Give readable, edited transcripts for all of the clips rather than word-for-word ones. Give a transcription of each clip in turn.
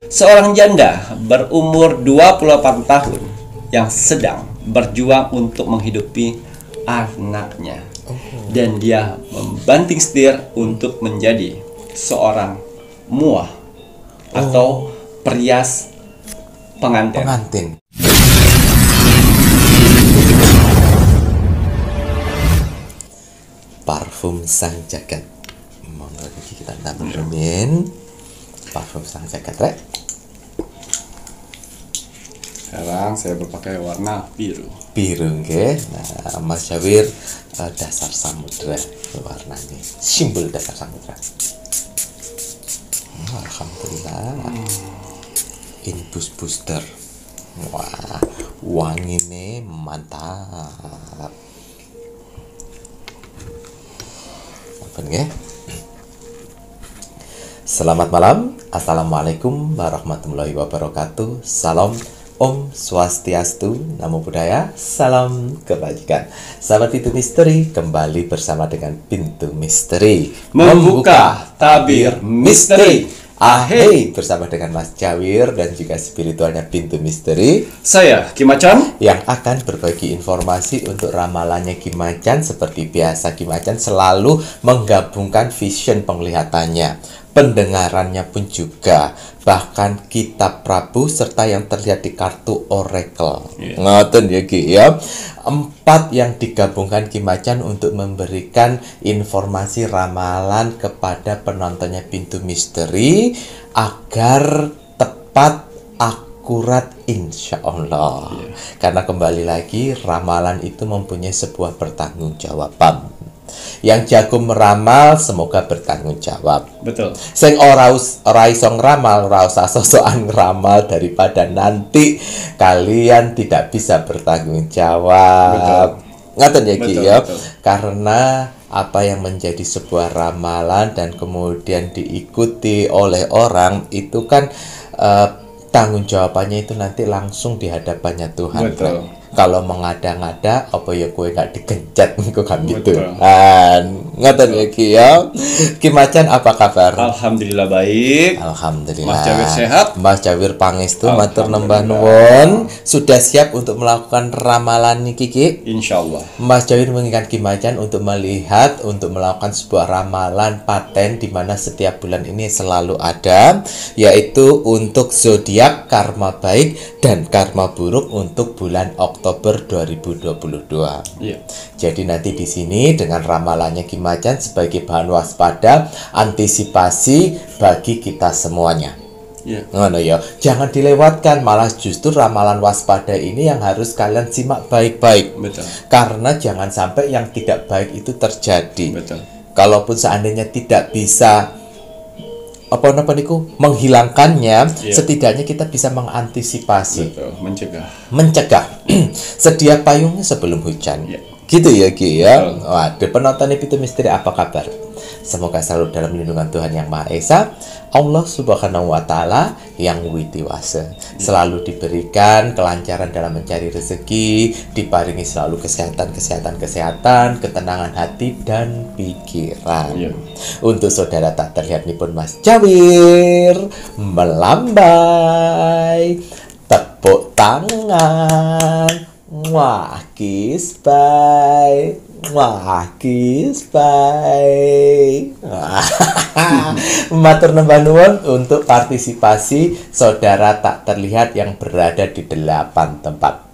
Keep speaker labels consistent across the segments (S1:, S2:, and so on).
S1: Seorang janda berumur 28 tahun yang sedang berjuang untuk menghidupi anaknya. Dan dia membanting setir untuk menjadi seorang muah atau perias pengantin.
S2: Parfum sang jagat. Monggo iki kita tambahin parfum sang jagat, Rek.
S1: Sekarang saya berpakaian warna biru.
S2: Biru nggih. Nah, Mas Jawir, dasar samudra warnanya. Simbol dasar samudra. Alhamdulillah. Infus booster. Wah, wangine mantap. Apa nggih? Selamat malam. Assalamualaikum warahmatullahi wabarakatuh. Salam Om Swastiastu, Namo Buddhaya, salam kebajikan. Sahabat Pintu Misteri, kembali bersama dengan Pintu Misteri
S1: Membuka tabir misteri.
S2: Ahey, bersama dengan Mas Jawir dan juga spiritualnya Pintu Misteri.
S1: Saya Kim Macan
S2: Yang akan berbagi informasi untuk ramalannya Kim Macan. Seperti biasa, Kim Macan selalu menggabungkan vision penglihatannya, pendengarannya pun juga, bahkan kitab Prabu serta yang terlihat di kartu oracle. Ngoten ya Ki ya. 4 yang digabungkan Kim Macan untuk memberikan informasi ramalan kepada penontonnya Pintu Misteri agar tepat, akurat, insya Allah. Karena kembali lagi, ramalan itu mempunyai sebuah pertanggungjawaban. Yang jago meramal semoga bertanggung jawab.
S1: Betul.
S2: Sing ora iso ngeramal, ora usah sosokan ngeramal, daripada nanti kalian tidak bisa bertanggung jawab. Ngaten ya Ki ya. Karena apa yang menjadi sebuah ramalan dan kemudian diikuti oleh orang itu kan tanggung jawabannya itu nanti langsung di hadapannya Tuhan.
S1: Betul.
S2: Kalau mengada-ngada apa ya kue gak digenjat kok kan gitu.
S1: Betul.
S2: Ngaten ya Ki ya. Ki Macan apa kabar?
S1: Alhamdulillah baik.
S2: Alhamdulillah.
S1: Mas Jawir sehat?
S2: Mas Jawir pangestu matur nembah
S1: Alhamdulillah.
S2: nuwun. Sudah siap untuk melakukan ramalan niki Ki?
S1: Insyaallah.
S2: Mas Jawir mengingatkan Ki Macan untuk melihat, untuk melakukan sebuah ramalan paten di mana setiap bulan ini selalu ada, yaitu untuk zodiak karma baik dan karma buruk untuk bulan Oktober 2022.
S1: Iya.
S2: Jadi nanti di sini dengan ramalannya Kim Macan sebagai bahan waspada, antisipasi bagi kita semuanya.
S1: Iya.
S2: Ngono ya, jangan dilewatkan, malah justru ramalan waspada ini yang harus kalian simak baik-baik.
S1: Betul.
S2: Karena jangan sampai yang tidak baik itu terjadi.
S1: Betul.
S2: Kalaupun seandainya tidak bisa menghilangkannya, setidaknya kita bisa mengantisipasi.
S1: Betul.
S2: Mencegah. Sedia payungnya sebelum hujan. Gitu ya Ki ya. Waduh, penonton Pintu Misteri apa kabar? Semoga selalu dalam lindungan Tuhan Yang Maha Esa, Allah Subhanahu wa Ta'ala yang widiwasa. Selalu diberikan kelancaran dalam mencari rezeki, diparingi selalu kesehatan, ketenangan hati dan pikiran. Untuk saudara tak terlihat nih pun Mas Jawir melambai, tepuk tangan. Wah, kiss bye. Matur nembah nuwun untuk partisipasi saudara tak terlihat yang berada di 8 tempat.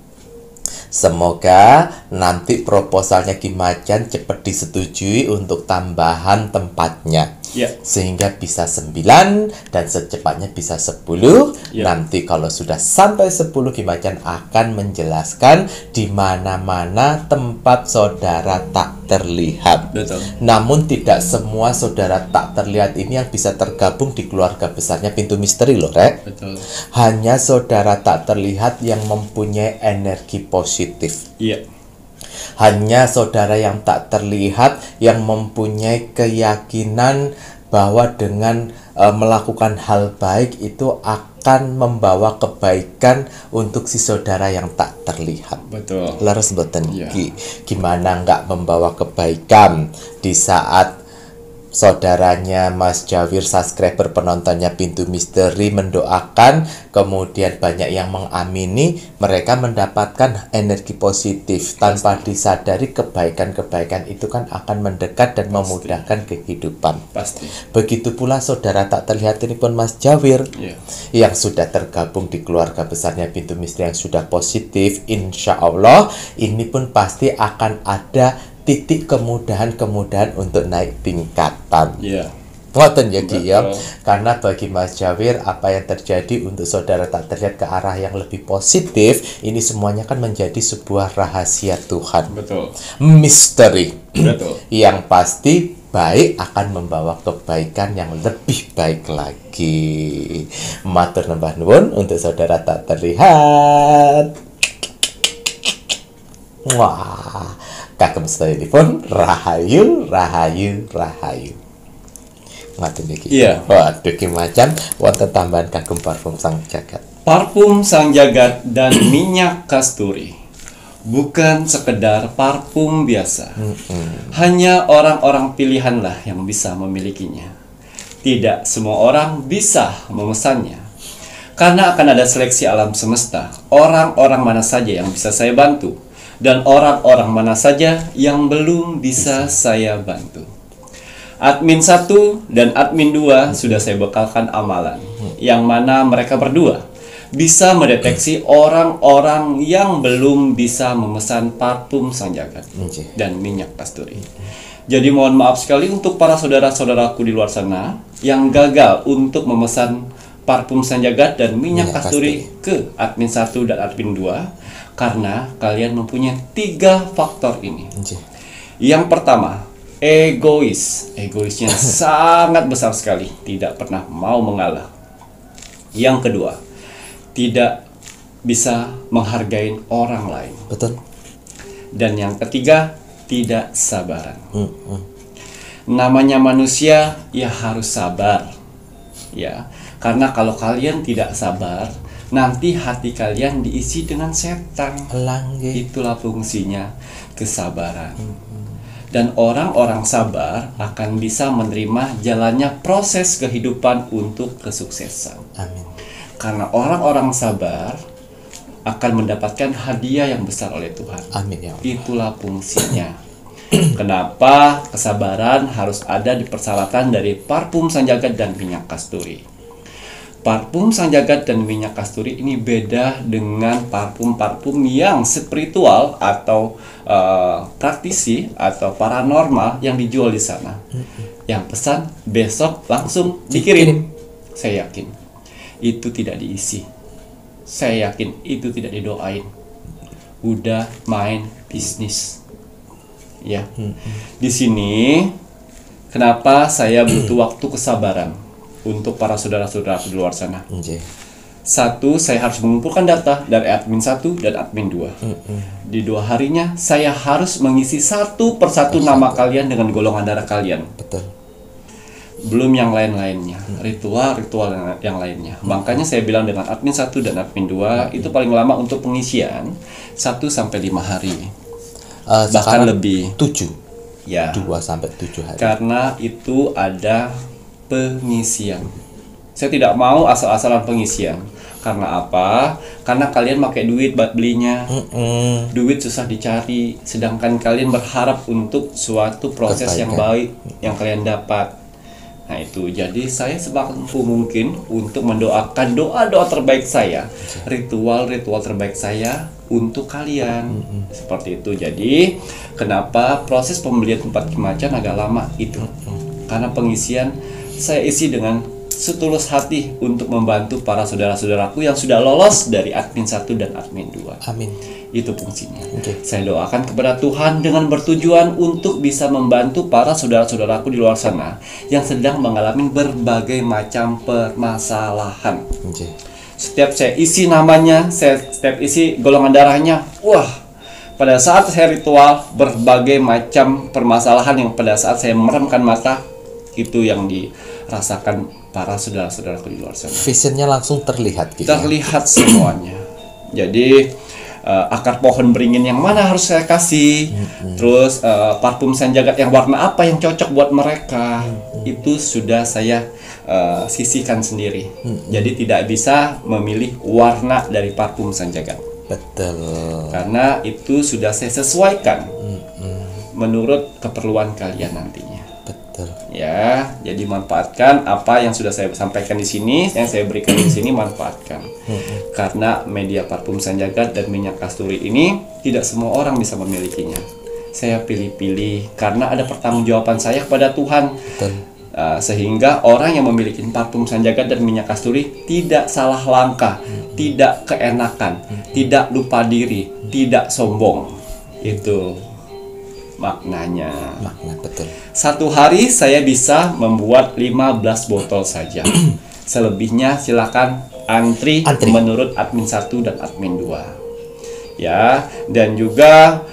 S2: Semoga nanti proposalnya Kim Macan cepat disetujui untuk tambahan tempatnya. Sehingga bisa 9 dan secepatnya bisa 10. Nanti kalau sudah sampai 10, Kim Macan akan menjelaskan di mana-mana tempat saudara tak terlihat.
S1: Betul.
S2: Namun tidak semua saudara tak terlihat ini yang bisa tergabung di keluarga besarnya Pintu Misteri loh, Rek.
S1: Betul.
S2: Hanya saudara tak terlihat yang mempunyai energi positif.
S1: Iya.
S2: Hanya saudara yang tak terlihat yang mempunyai keyakinan bahwa dengan melakukan hal baik itu akan membawa kebaikan untuk si saudara yang tak terlihat.
S1: Betul.
S2: Laras mboten Ki. Gimana nggak membawa kebaikan di saat saudaranya Mas Jawir, subscriber penontonnya Pintu Misteri mendoakan, kemudian banyak yang mengamini, mereka mendapatkan energi positif. Tanpa disadari, kebaikan-kebaikan itu kan akan mendekat dan memudahkan kehidupan.
S1: Pasti.
S2: Begitu pula saudara tak terlihat ini pun Mas Jawir, yang sudah tergabung di keluarga besarnya Pintu Misteri yang sudah positif, insya Allah ini pun pasti akan ada titik kemudahan-kemudahan untuk naik tingkatan. Ngoten ya Ki ya. Karena bagi Mas Jawir, apa yang terjadi untuk saudara tak terlihat ke arah yang lebih positif, ini semuanya kan menjadi sebuah rahasia Tuhan.
S1: Betul.
S2: Misteri.
S1: Betul.
S2: Yang pasti baik akan membawa kebaikan yang lebih baik lagi. Matur nembah nuwun untuk saudara tak terlihat. Wah, kagem sedaya rahayu, rahayu, rahayu. Ngaten iki.
S1: Iya.
S2: Waduh ki macan wonten tambahan kagem parfum Sang Jagat.
S1: Parfum Sang Jagat dan minyak kasturi bukan sekedar parfum biasa. Hanya orang-orang pilihanlah yang bisa memilikinya. Tidak semua orang bisa memesannya. Karena akan ada seleksi alam semesta. Orang-orang mana saja yang bisa saya bantu, dan orang-orang mana saja yang belum bisa saya bantu. Admin 1 dan admin 2 sudah saya bekalkan amalan, yang mana mereka berdua bisa mendeteksi orang-orang yang belum bisa memesan parfum Sang Jagat dan minyak kasturi. Jadi mohon maaf sekali untuk para saudara-saudaraku di luar sana yang gagal untuk memesan parfum Sang Jagat dan minyak kasturi ke admin 1 dan admin 2. Karena kalian mempunyai 3 faktor ini. Yang pertama, egois. Egoisnya sangat besar sekali, tidak pernah mau mengalah. Yang kedua, tidak bisa menghargai orang lain.
S2: Betul.
S1: Dan yang ketiga, tidak sabaran. Namanya manusia, ya harus sabar. Ya, karena kalau kalian tidak sabar, nanti hati kalian diisi dengan setan. Itulah fungsinya kesabaran. Dan orang-orang sabar akan bisa menerima jalannya proses kehidupan untuk kesuksesan.
S2: Amin.
S1: Karena orang-orang sabar akan mendapatkan hadiah yang besar oleh Tuhan.
S2: Amin ya Allah.
S1: Itulah fungsinya. Kenapa kesabaran harus ada di persyaratan dari parfum Sang Jagat dan minyak kasturi. Parfum Sang Jagat dan minyak kasturi ini beda dengan parfum-parfum yang spiritual atau praktisi atau paranormal yang dijual di sana. Yang pesan besok langsung dikirim. Saya yakin itu tidak diisi. Saya yakin itu tidak didoain. Udah main bisnis. Ya. Di sini kenapa saya butuh waktu kesabaran untuk para saudara-saudara di luar sana. Satu, saya harus mengumpulkan data dari admin 1 dan admin 2. Di 2 harinya, saya harus mengisi satu persatu nama kalian dengan golongan darah kalian.
S2: Betul.
S1: Belum yang lain-lainnya, ritual-ritual yang lainnya. Makanya saya bilang dengan admin 1 dan admin 2, itu paling lama untuk pengisian 1-5 hari. Bahkan lebih.
S2: 7.
S1: Ya.
S2: 2-7 hari.
S1: Karena itu ada pengisian. Saya tidak mau asal-asalan pengisian. Karena apa? Karena kalian pakai duit buat belinya. Duit susah dicari. Sedangkan kalian berharap untuk suatu proses yang baik yang kalian dapat. Nah itu, jadi saya semampu mungkin untuk mendoakan doa-doa terbaik saya, ritual-ritual terbaik saya untuk kalian. Seperti itu. Jadi kenapa proses pembelian tempat Kimacan agak lama itu? Karena pengisian saya isi dengan setulus hati untuk membantu para saudara-saudaraku yang sudah lolos dari admin 1 dan admin 2.
S2: Amin.
S1: Itu fungsinya. Saya doakan kepada Tuhan dengan bertujuan untuk bisa membantu para saudara-saudaraku di luar sana yang sedang mengalami berbagai macam permasalahan. Setiap saya isi namanya, setiap isi golongan darahnya, wah, pada saat saya ritual berbagai macam permasalahan yang pada saat saya meremkan mata, itu yang dirasakan para saudara-saudaraku di luar sana.
S2: Visionnya langsung terlihat gitu.
S1: Terlihat semuanya. Jadi akar pohon beringin yang mana harus saya kasih, terus parfum Sanjagat yang warna apa yang cocok buat mereka, itu sudah saya sisihkan sendiri. Jadi tidak bisa memilih warna dari parfum Sanjagat.
S2: Betul.
S1: Karena itu sudah saya sesuaikan menurut keperluan kalian nantinya.
S2: Betul.
S1: Ya, jadi manfaatkan apa yang sudah saya sampaikan di sini, yang saya berikan di sini, manfaatkan. Karena media parfum Sanjagat dan minyak kasturi ini tidak semua orang bisa memilikinya. Saya pilih-pilih karena ada pertanggungjawaban saya kepada Tuhan.
S2: Betul.
S1: Sehingga orang yang memiliki parfum Sanjagat dan minyak kasturi tidak salah langkah, tidak keenakan, tidak lupa diri, tidak sombong. Itu maknanya.
S2: Makna betul.
S1: Satu hari saya bisa membuat 15 botol saja. Selebihnya silakan antri menurut admin 1 dan admin 2. Ya, dan juga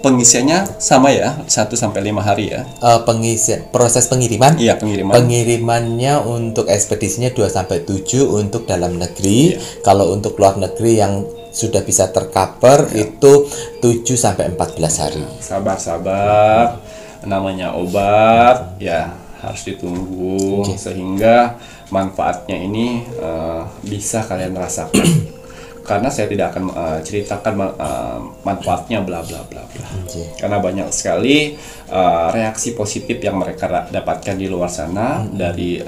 S1: pengisiannya sama ya, 1 sampai 5 hari ya.
S2: Pengisian proses pengiriman?
S1: Iya, pengiriman.
S2: Pengirimannya untuk ekspedisinya 2 sampai 7 untuk dalam negeri. Kalau untuk luar negeri yang sudah bisa tercover itu 7 sampai 14 hari.
S1: Sabar-sabar. Namanya obat ya harus ditunggu sehingga manfaatnya ini bisa kalian rasakan. Karena saya tidak akan ceritakan manfaatnya bla bla bla bla. Karena banyak sekali reaksi positif yang mereka dapatkan di luar sana dari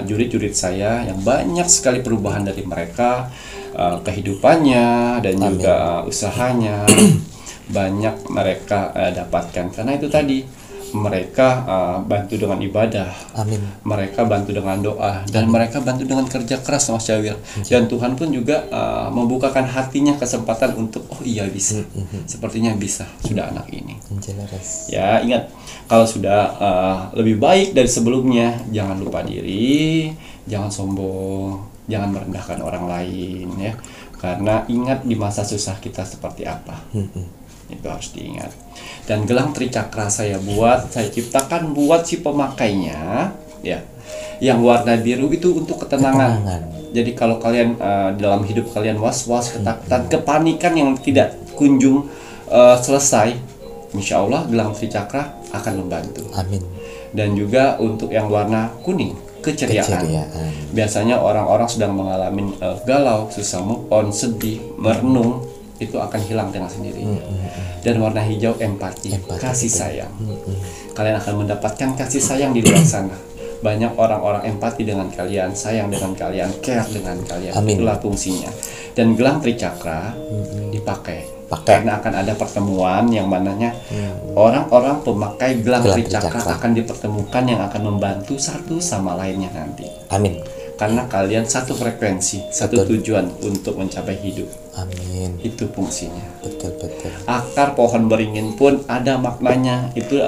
S1: jurid-jurid saya, yang banyak sekali perubahan dari mereka, kehidupannya dan juga usahanya banyak mereka dapatkan. Karena itu tadi mereka bantu dengan ibadah, mereka bantu dengan doa, dan mereka bantu dengan kerja keras, Mas Jawir. Dan Tuhan pun juga membukakan hatinya kesempatan untuk oh iya bisa, sepertinya bisa sudah anak ini. Ya ingat, kalau sudah lebih baik dari sebelumnya, jangan lupa diri, jangan sombong, jangan merendahkan orang lain ya. Karena ingat di masa susah kita seperti apa. Itu harus diingat. Dan gelang tricakra saya ciptakan buat si pemakainya ya, yang warna biru itu untuk ketenangan. Jadi kalau kalian dalam hidup kalian was-was, ketakutan, kepanikan yang tidak kunjung selesai, insya Allah gelang tricakra akan membantu. Amin. Dan juga untuk yang warna kuning, keceriaan. Biasanya orang-orang sedang mengalami galau, susah move on, sedih, merenung, itu akan hilang dengan sendiri. Dan warna hijau empati, kasih sayang. Kalian akan mendapatkan kasih sayang di luar sana. Banyak orang-orang empati dengan kalian, sayang dengan kalian, care dengan kalian. Itulah fungsinya. Dan gelang tricakra dipakai karena akan ada pertemuan yang mananya orang-orang pemakai gelang tricakra akan dipertemukan, yang akan membantu satu sama lainnya nanti. Amin. Karena kalian satu frekuensi, satu tujuan untuk mencapai hidup. Amin. Itu fungsinya. Betul. Akar pohon beringin pun ada maknanya. Itu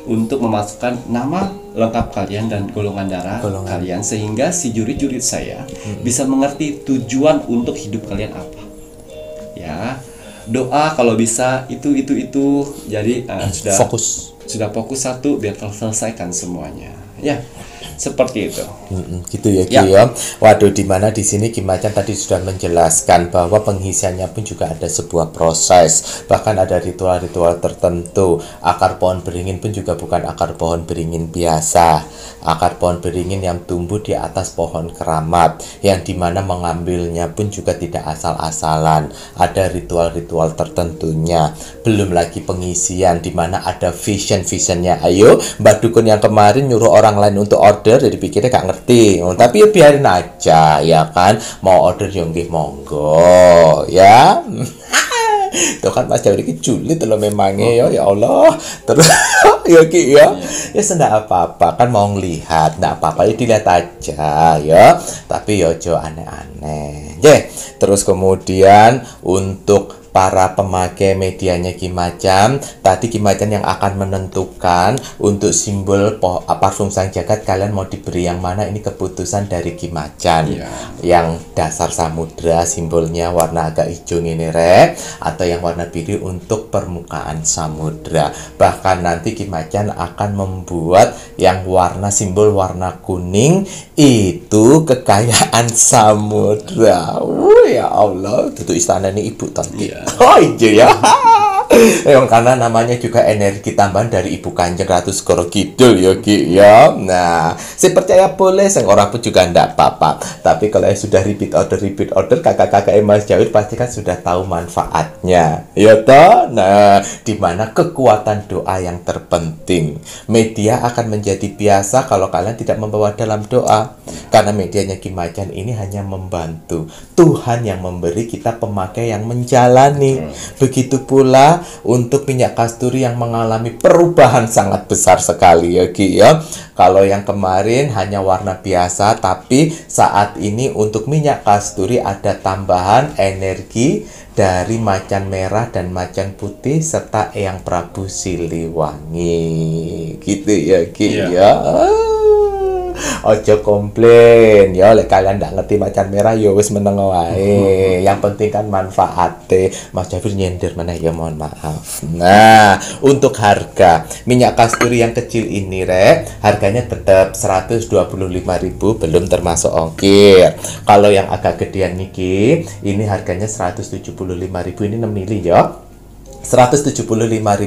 S1: untuk memasukkan nama lengkap kalian dan golongan darah kalian, sehingga si jurid-jurid saya bisa mengerti tujuan untuk hidup kalian apa. Ya, doa kalau bisa itu. Jadi sudah fokus satu biar terselesaikan semuanya. Ya. Seperti itu.
S2: Gitu ya, Ki ya. Waduh, di mana di sini Ki Macan tadi sudah menjelaskan bahwa pengisiannya pun juga ada sebuah proses, bahkan ada ritual-ritual tertentu. Akar pohon beringin pun juga bukan akar pohon beringin biasa. Akar pohon beringin yang tumbuh di atas pohon keramat, yang dimana mengambilnya pun juga tidak asal-asalan. Ada ritual-ritual tertentunya. Belum lagi pengisian di mana ada vision-visionnya. Ayo, Mbak Dukun yang kemarin nyuruh orang lain untuk order, jadi pikirnya gak ngerti, tapi ya biarin aja ya kan, mau order yang nggih monggo ya. Tuh kan Mas Jawir ini julid loh memangnya ya Allah. Terus ya Ki ya sendak apa-apa kan, mau ngelihat ndak apa-apa ya dilihat aja ya, tapi ya jo aneh-aneh. Terus kemudian untuk para pemakai medianya Ki Macan, tadi Ki Macan yang akan menentukan untuk simbol parfum Sang Jagat kalian mau diberi yang mana, ini keputusan dari Ki Macan. Yang dasar samudra simbolnya warna agak hijau ini atau yang warna biru untuk permukaan samudra. Bahkan nanti Ki Macan akan membuat yang warna simbol warna kuning, itu kekayaan samudra. Ya Allah, itu istana ini ibu tadi. Oh iya ya. Karena namanya juga energi tambahan dari Ibu Kanjeng Ratu Segoro Kidul ya Ki ya. Nah, saya percaya boleh, sing orang pun juga ndak apa-apa. Tapi kalau sudah repeat order kakak-kakak Mas Jawir pasti kan sudah tahu manfaatnya. Ya toh? Nah, di mana kekuatan doa yang terpenting. Media akan menjadi biasa kalau kalian tidak membawa dalam doa. Karena medianya Ki Macan ini hanya membantu. Tuhan yang memberi, kita pemakai yang menjalani. Begitu pula untuk minyak kasturi yang mengalami perubahan sangat besar sekali ya Ki ya. Kalau yang kemarin hanya warna biasa, tapi saat ini untuk minyak kasturi ada tambahan energi dari macan merah dan macan putih serta Eyang Prabu Siliwangi. Gitu ya Ki ya. Ojo komplain ya, oleh kalian ndak ngerti macan merah ya wis meneng wae. Yang penting kan manfaate. Mas Jafir nyender mana ya, mohon maaf. Nah, untuk harga minyak kasturi yang kecil ini harganya tetap 125.000 belum termasuk ongkir. Kalau yang agak gedean niki ini harganya 175.000, ini 6 mili ya. 175.000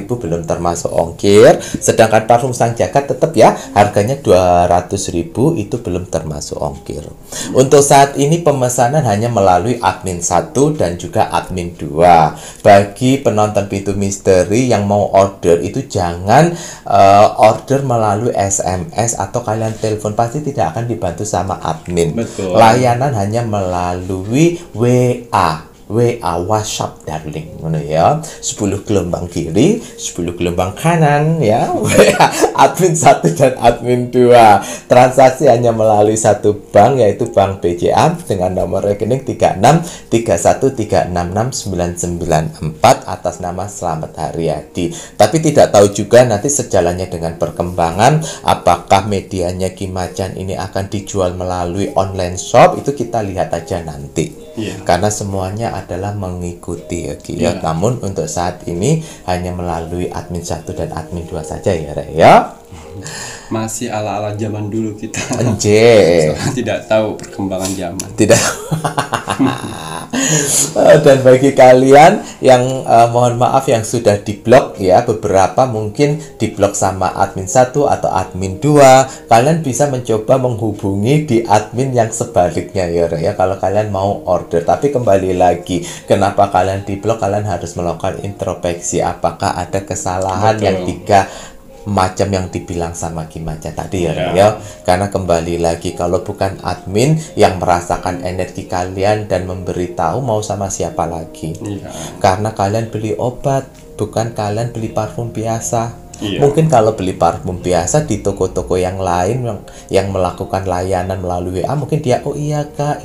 S2: belum termasuk ongkir. Sedangkan parfum Sang Jagat tetap ya harganya 200.000, itu belum termasuk ongkir. Untuk saat ini pemesanan hanya melalui admin 1 dan juga admin 2. Bagi penonton Pintu Misteri yang mau order itu jangan order melalui SMS atau kalian telepon, pasti tidak akan dibantu sama admin.
S1: Betul.
S2: Layanan hanya melalui WA, WhatsApp darling, ngono ya. 10 gelombang kiri, 10 gelombang kanan ya. Admin 1 dan admin 2. Transaksi hanya melalui satu bank, yaitu Bank BCA dengan nomor rekening 3631366994 atas nama Slamet Haryadi. Tapi tidak tahu juga nanti sejalannya dengan perkembangan apakah medianya Ki Macan ini akan dijual melalui online shop, itu kita lihat aja nanti. Karena semuanya adalah mengikuti ya Ki ya. Namun untuk saat ini hanya melalui admin 1 dan admin 2 saja ya Rek ya.
S1: Masih ala-ala zaman dulu kita.
S2: Anjir.
S1: Tidak tahu perkembangan zaman.
S2: Tidak. Dan bagi kalian yang mohon maaf yang sudah diblok ya, beberapa mungkin diblok sama admin 1 atau admin 2, kalian bisa mencoba menghubungi di admin yang sebaliknya ya kalau kalian mau order. Tapi kembali lagi, kenapa kalian diblok, kalian harus melakukan introspeksi apakah ada kesalahan yang 3 macam yang dibilang sama Ki Macan tadi ya. Karena kembali lagi, kalau bukan admin yang merasakan energi kalian dan memberitahu, mau sama siapa lagi? Karena kalian beli obat, bukan kalian beli parfum biasa. Mungkin kalau beli parfum biasa di toko-toko yang lain yang melakukan layanan melalui WA, mungkin dia oh iya kak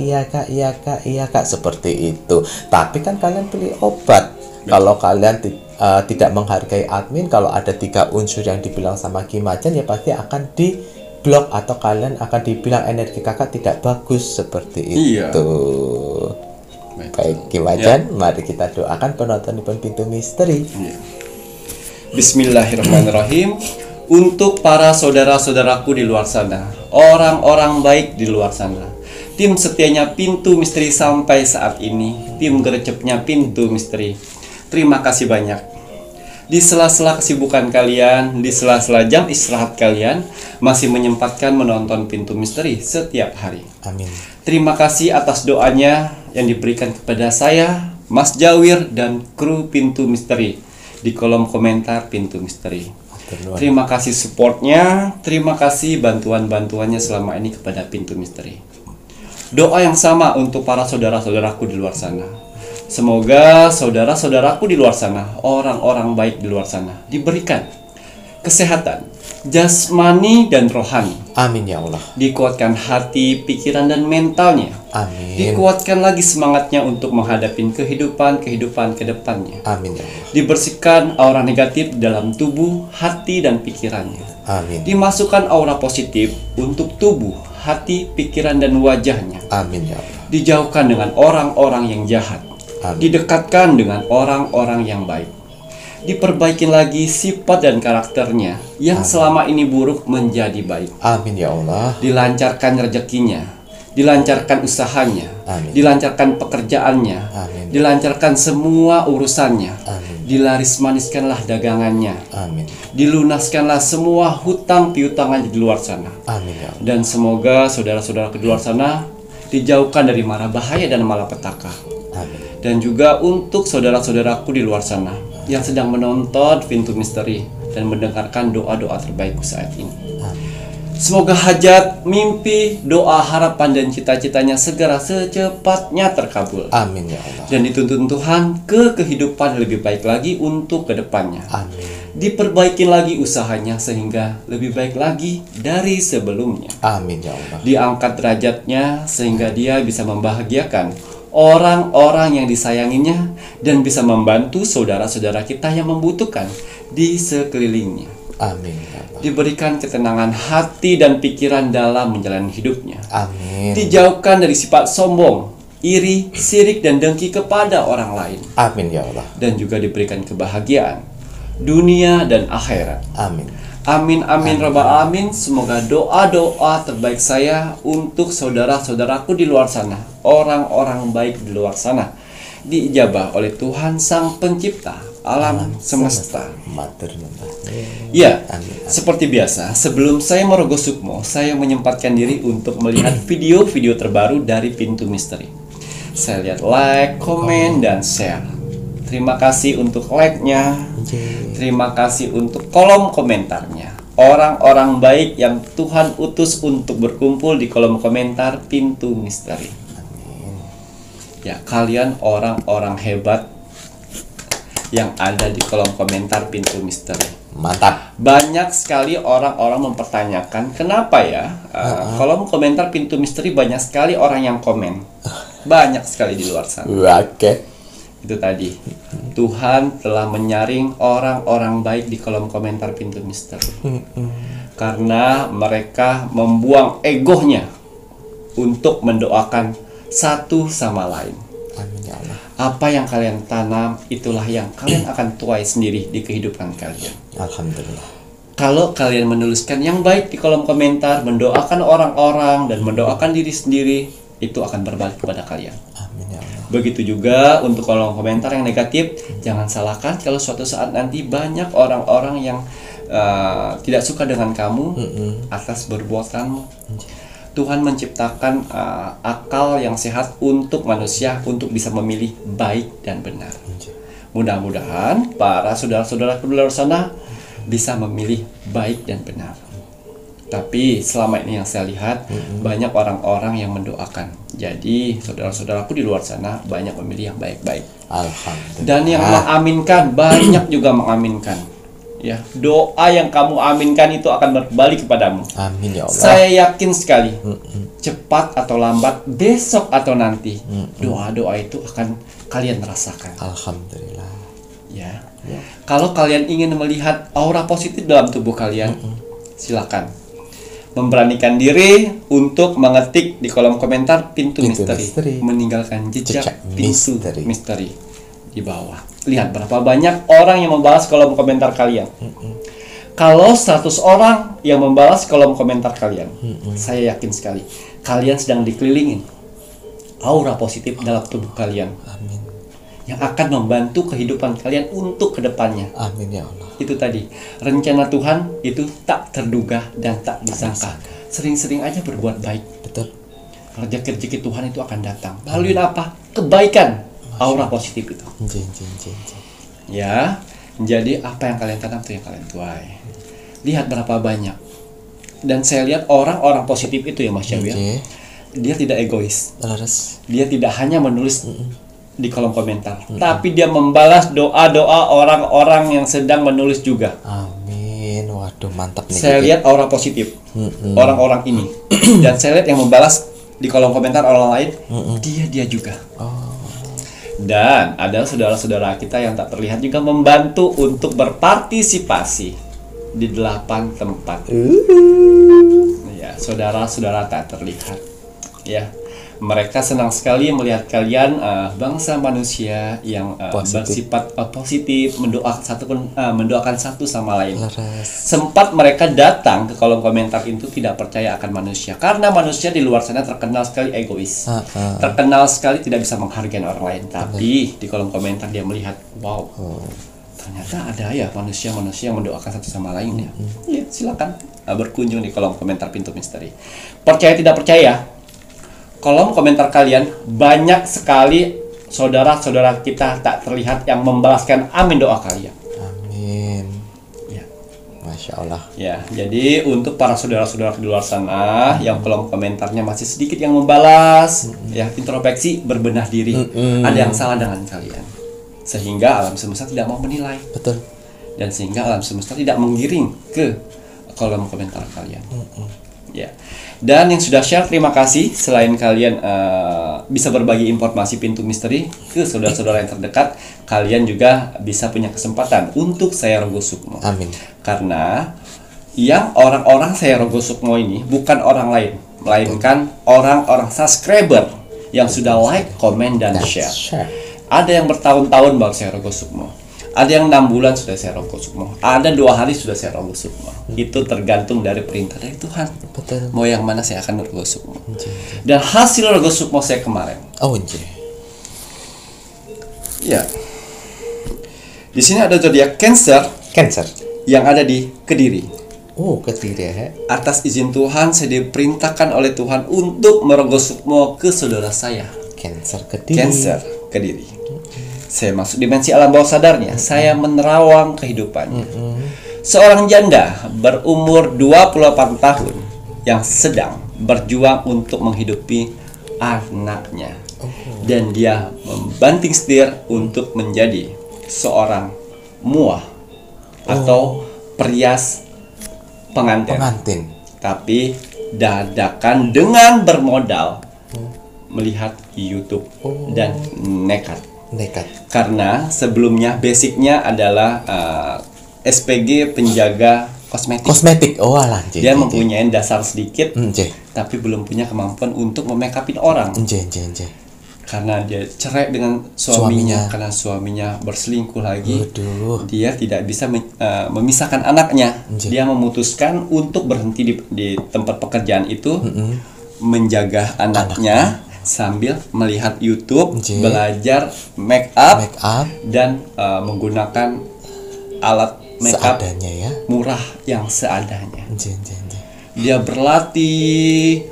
S2: seperti itu. Tapi kan kalian beli obat. Kalau kalian tidak menghargai admin, kalau ada 3 unsur yang dibilang sama Ki Macan, ya pasti akan di blok atau kalian akan dibilang energi kakak tidak bagus seperti itu. Baik Ki Macan, mari kita doakan penonton Pintu Misteri.
S1: Bismillahirrahmanirrahim. Untuk para saudara-saudaraku di luar sana, orang-orang baik di luar sana, tim setianya Pintu Misteri sampai saat ini, tim gercepnya Pintu Misteri, terima kasih banyak. Di sela-sela kesibukan kalian, di sela-sela jam istirahat kalian, masih menyempatkan menonton Pintu Misteri setiap hari.
S2: Amin.
S1: Terima kasih atas doanya yang diberikan kepada saya, Mas Jawir, dan kru Pintu Misteri di kolom komentar Pintu Misteri. Terima kasih supportnya, terima kasih bantuan-bantuannya selama ini kepada Pintu Misteri. Doa yang sama untuk para saudara-saudaraku di luar sana. Semoga saudara-saudaraku di luar sana, orang-orang baik di luar sana, diberikan kesehatan, jasmani dan rohani.
S2: Amin ya Allah.
S1: Dikuatkan hati, pikiran, dan mentalnya.
S2: Amin.
S1: Dikuatkan lagi semangatnya untuk menghadapi kehidupan ke depannya.
S2: Amin ya Allah.
S1: Dibersihkan aura negatif dalam tubuh, hati, dan pikirannya.
S2: Amin.
S1: Dimasukkan aura positif untuk tubuh, hati, pikiran, dan wajahnya.
S2: Amin ya Allah.
S1: Dijauhkan dengan orang-orang yang jahat.
S2: Amin.
S1: Didekatkan dengan orang-orang yang baik. Diperbaikin lagi sifat dan karakternya yang selama ini buruk menjadi baik.
S2: Amin ya Allah.
S1: Dilancarkan rezekinya, dilancarkan usahanya,
S2: Amin.
S1: dilancarkan pekerjaannya,
S2: Amin.
S1: dilancarkan semua urusannya,
S2: Amin.
S1: dilarismaniskanlah dagangannya,
S2: Amin.
S1: dilunaskanlah semua hutang piutangannya di luar sana.
S2: Amin ya Allah.
S1: Dan semoga saudara-saudara di luar sana dijauhkan dari mara bahaya dan malapetaka.
S2: Amin.
S1: Dan juga untuk saudara-saudaraku di luar sana yang sedang menonton Pintu Misteri dan mendengarkan doa-doa terbaikku saat ini. Semoga hajat, mimpi, doa, harapan, dan cita-citanya segera secepatnya terkabul.
S2: Amin ya Allah.
S1: Dan dituntun Tuhan ke kehidupan lebih baik lagi untuk kedepannya.
S2: Amin.
S1: Diperbaiki lagi usahanya sehingga lebih baik lagi dari sebelumnya.
S2: Amin ya Allah.
S1: Diangkat derajatnya sehingga dia bisa membahagiakan orang-orang yang disayanginya dan bisa membantu saudara-saudara kita yang membutuhkan di sekelilingnya.
S2: Amin ya Allah.
S1: Diberikan ketenangan hati dan pikiran dalam menjalani hidupnya.
S2: Amin.
S1: Dijauhkan dari sifat sombong, iri, sirik, dan dengki kepada orang lain.
S2: Amin ya Allah.
S1: Dan juga diberikan kebahagiaan dunia dan akhirat.
S2: Amin.
S1: Amin, amin, rabbal alamin. Semoga doa-doa terbaik saya untuk saudara-saudaraku di luar sana, orang-orang baik di luar sana, diijabah oleh Tuhan Sang Pencipta alam semesta. Ya, seperti biasa, sebelum saya merogoh sukmo, saya menyempatkan diri untuk melihat video-video terbaru dari Pintu Misteri. Saya lihat like, komen, dan share. Terima kasih untuk like-nya. Terima kasih untuk kolom komentarnya. Orang-orang baik yang Tuhan utus untuk berkumpul di kolom komentar Pintu Misteri. Ya, kalian orang-orang hebat yang ada di kolom komentar Pintu Misteri.
S2: Mantap.
S1: Banyak sekali orang-orang mempertanyakan kenapa ya kolom komentar Pintu Misteri banyak sekali orang yang komen. Banyak sekali di luar sana.
S2: Oke.
S1: Itu tadi, Tuhan telah menyaring orang-orang baik di kolom komentar Pintu Misteri karena mereka membuang egonya untuk mendoakan satu sama lain.
S2: Amin ya Allah.
S1: Apa yang kalian tanam, itulah yang kalian akan tuai sendiri di kehidupan kalian.
S2: Alhamdulillah.
S1: Kalau kalian menuliskan yang baik di kolom komentar, mendoakan orang-orang dan mendoakan diri sendiri, itu akan berbalik kepada kalian.
S2: Amin ya Allah.
S1: Begitu juga untuk kolom komentar yang negatif, jangan salahkan kalau suatu saat nanti banyak orang-orang yang tidak suka dengan kamu atas perbuatanmu. Tuhan menciptakan akal yang sehat untuk manusia untuk bisa memilih baik dan benar. Mudah-mudahan para saudara-saudara di luar sana bisa memilih baik dan benar. Tapi selama ini yang saya lihat banyak orang-orang yang mendoakan. Jadi saudara-saudaraku di luar sana banyak memilih yang baik-baik.
S2: Alhamdulillah.
S1: Dan yang mengaminkan banyak juga mengaminkan. Ya, doa yang kamu aminkan itu akan berbalik kepadamu.
S2: Amin ya Allah.
S1: Saya yakin sekali. Cepat atau lambat, besok atau nanti, doa-doa itu akan kalian rasakan.
S2: Alhamdulillah.
S1: Ya. Kalau kalian ingin melihat aura positif dalam tubuh kalian, silakan memberanikan diri untuk mengetik di kolom komentar Pintu Misteri, meninggalkan jejak Pintu Misteri di bawah. Lihat berapa banyak orang yang membalas kolom komentar kalian. Kalau 100 orang yang membalas kolom komentar kalian, saya yakin sekali kalian sedang dikelilingin aura positif dalam tubuh kalian.
S2: Amin.
S1: Yang akan membantu kehidupan kalian untuk kedepannya.
S2: Amin ya Allah.
S1: Itu tadi, rencana Tuhan itu tak terduga dan tak disangka. Sering-sering aja berbuat baik.
S2: Betul.
S1: Rezeki Tuhan itu akan datang. Melalui apa? Kebaikan. Aura positif itu. Ya, jadi apa yang kalian tanam itu yang kalian tuai. Lihat berapa banyak. Dan saya lihat orang-orang positif itu ya Mas Syawi, dia tidak egois. Dia tidak hanya menulis di kolom komentar, tapi dia membalas doa-doa orang-orang yang sedang menulis juga.
S2: Amin. Waduh, mantap nih.
S1: Saya lihat aura positif orang-orang ini. Dan saya lihat yang membalas di kolom komentar orang lain, dia juga. Dan ada saudara-saudara kita yang tak terlihat juga membantu untuk berpartisipasi di 8 tempat. Ya, saudara-saudara tak terlihat. Ya, mereka senang sekali melihat kalian bangsa manusia yang bersifat positif, mendoakan satu sama lain. Sempat mereka datang ke kolom komentar itu tidak percaya akan manusia, karena manusia di luar sana terkenal sekali egois, terkenal sekali tidak bisa menghargai orang lain. Tapi di kolom komentar dia melihat, wow, ternyata ada ya manusia-manusia yang mendoakan satu sama lain ya. Ya, silakan berkunjung di kolom komentar Pintu Misteri. Percaya tidak percaya, kolom komentar kalian banyak sekali saudara-saudara kita tak terlihat yang membalaskan amin doa kalian.
S2: Amin.
S1: Ya.
S2: Masya Allah.
S1: Ya, jadi untuk para saudara-saudara di luar sana yang kolom komentarnya masih sedikit yang membalas, ya, introspeksi, berbenah diri. Ada yang salah dengan kalian, sehingga alam semesta tidak mau menilai.
S2: Betul.
S1: Dan sehingga alam semesta tidak menggiring ke kolom komentar kalian. Ya. Dan yang sudah share, terima kasih. Selain kalian bisa berbagi informasi Pintu Misteri ke saudara-saudara yang terdekat, kalian juga bisa punya kesempatan untuk saya Rogo Sukmo.
S2: Amin.
S1: Karena yang orang-orang saya Rogo Sukmo ini bukan orang lain, melainkan orang-orang subscriber yang sudah like, komen, dan share. Ada yang bertahun-tahun baru saya Rogo Sukmo. Ada yang 6 bulan sudah saya Rogo Sukmo. Ada 2 hari sudah saya Rogo Sukmo. Itu tergantung dari perintah dari Tuhan.
S2: Betul.
S1: Mau yang mana saya akan Rogo Sukmo. Dan hasil Rogo Sukmo saya kemarin.
S2: Oh, anjir.
S1: Ya. Di sini ada zodiak Cancer yang ada di Kediri.
S2: Oh, Kediri ya.
S1: Atas izin Tuhan, saya diperintahkan oleh Tuhan untuk merogo sukmo ke saudara saya.
S2: Cancer Kediri. Saya masuk dimensi alam bawah sadarnya. Saya menerawang kehidupannya. Seorang janda berumur 28 tahun yang sedang berjuang untuk menghidupi anaknya. Dan dia membanting setir untuk menjadi seorang muah atau perias pengantin. Tapi dadakan dengan bermodal melihat YouTube dan nekat. Karena sebelumnya basicnya adalah SPG penjaga kosmetik. Oh alah.
S1: Dia mempunyai dasar sedikit, tapi belum punya kemampuan untuk memakeup-in orang. Karena dia cerai dengan suaminya. Karena suaminya berselingkuh lagi. Dia tidak bisa memisahkan anaknya. Dia memutuskan untuk berhenti di tempat pekerjaan itu, menjaga anaknya sambil melihat YouTube, belajar make up dan menggunakan alat make up
S2: seadanya ya,
S1: murah yang seadanya. Dia berlatih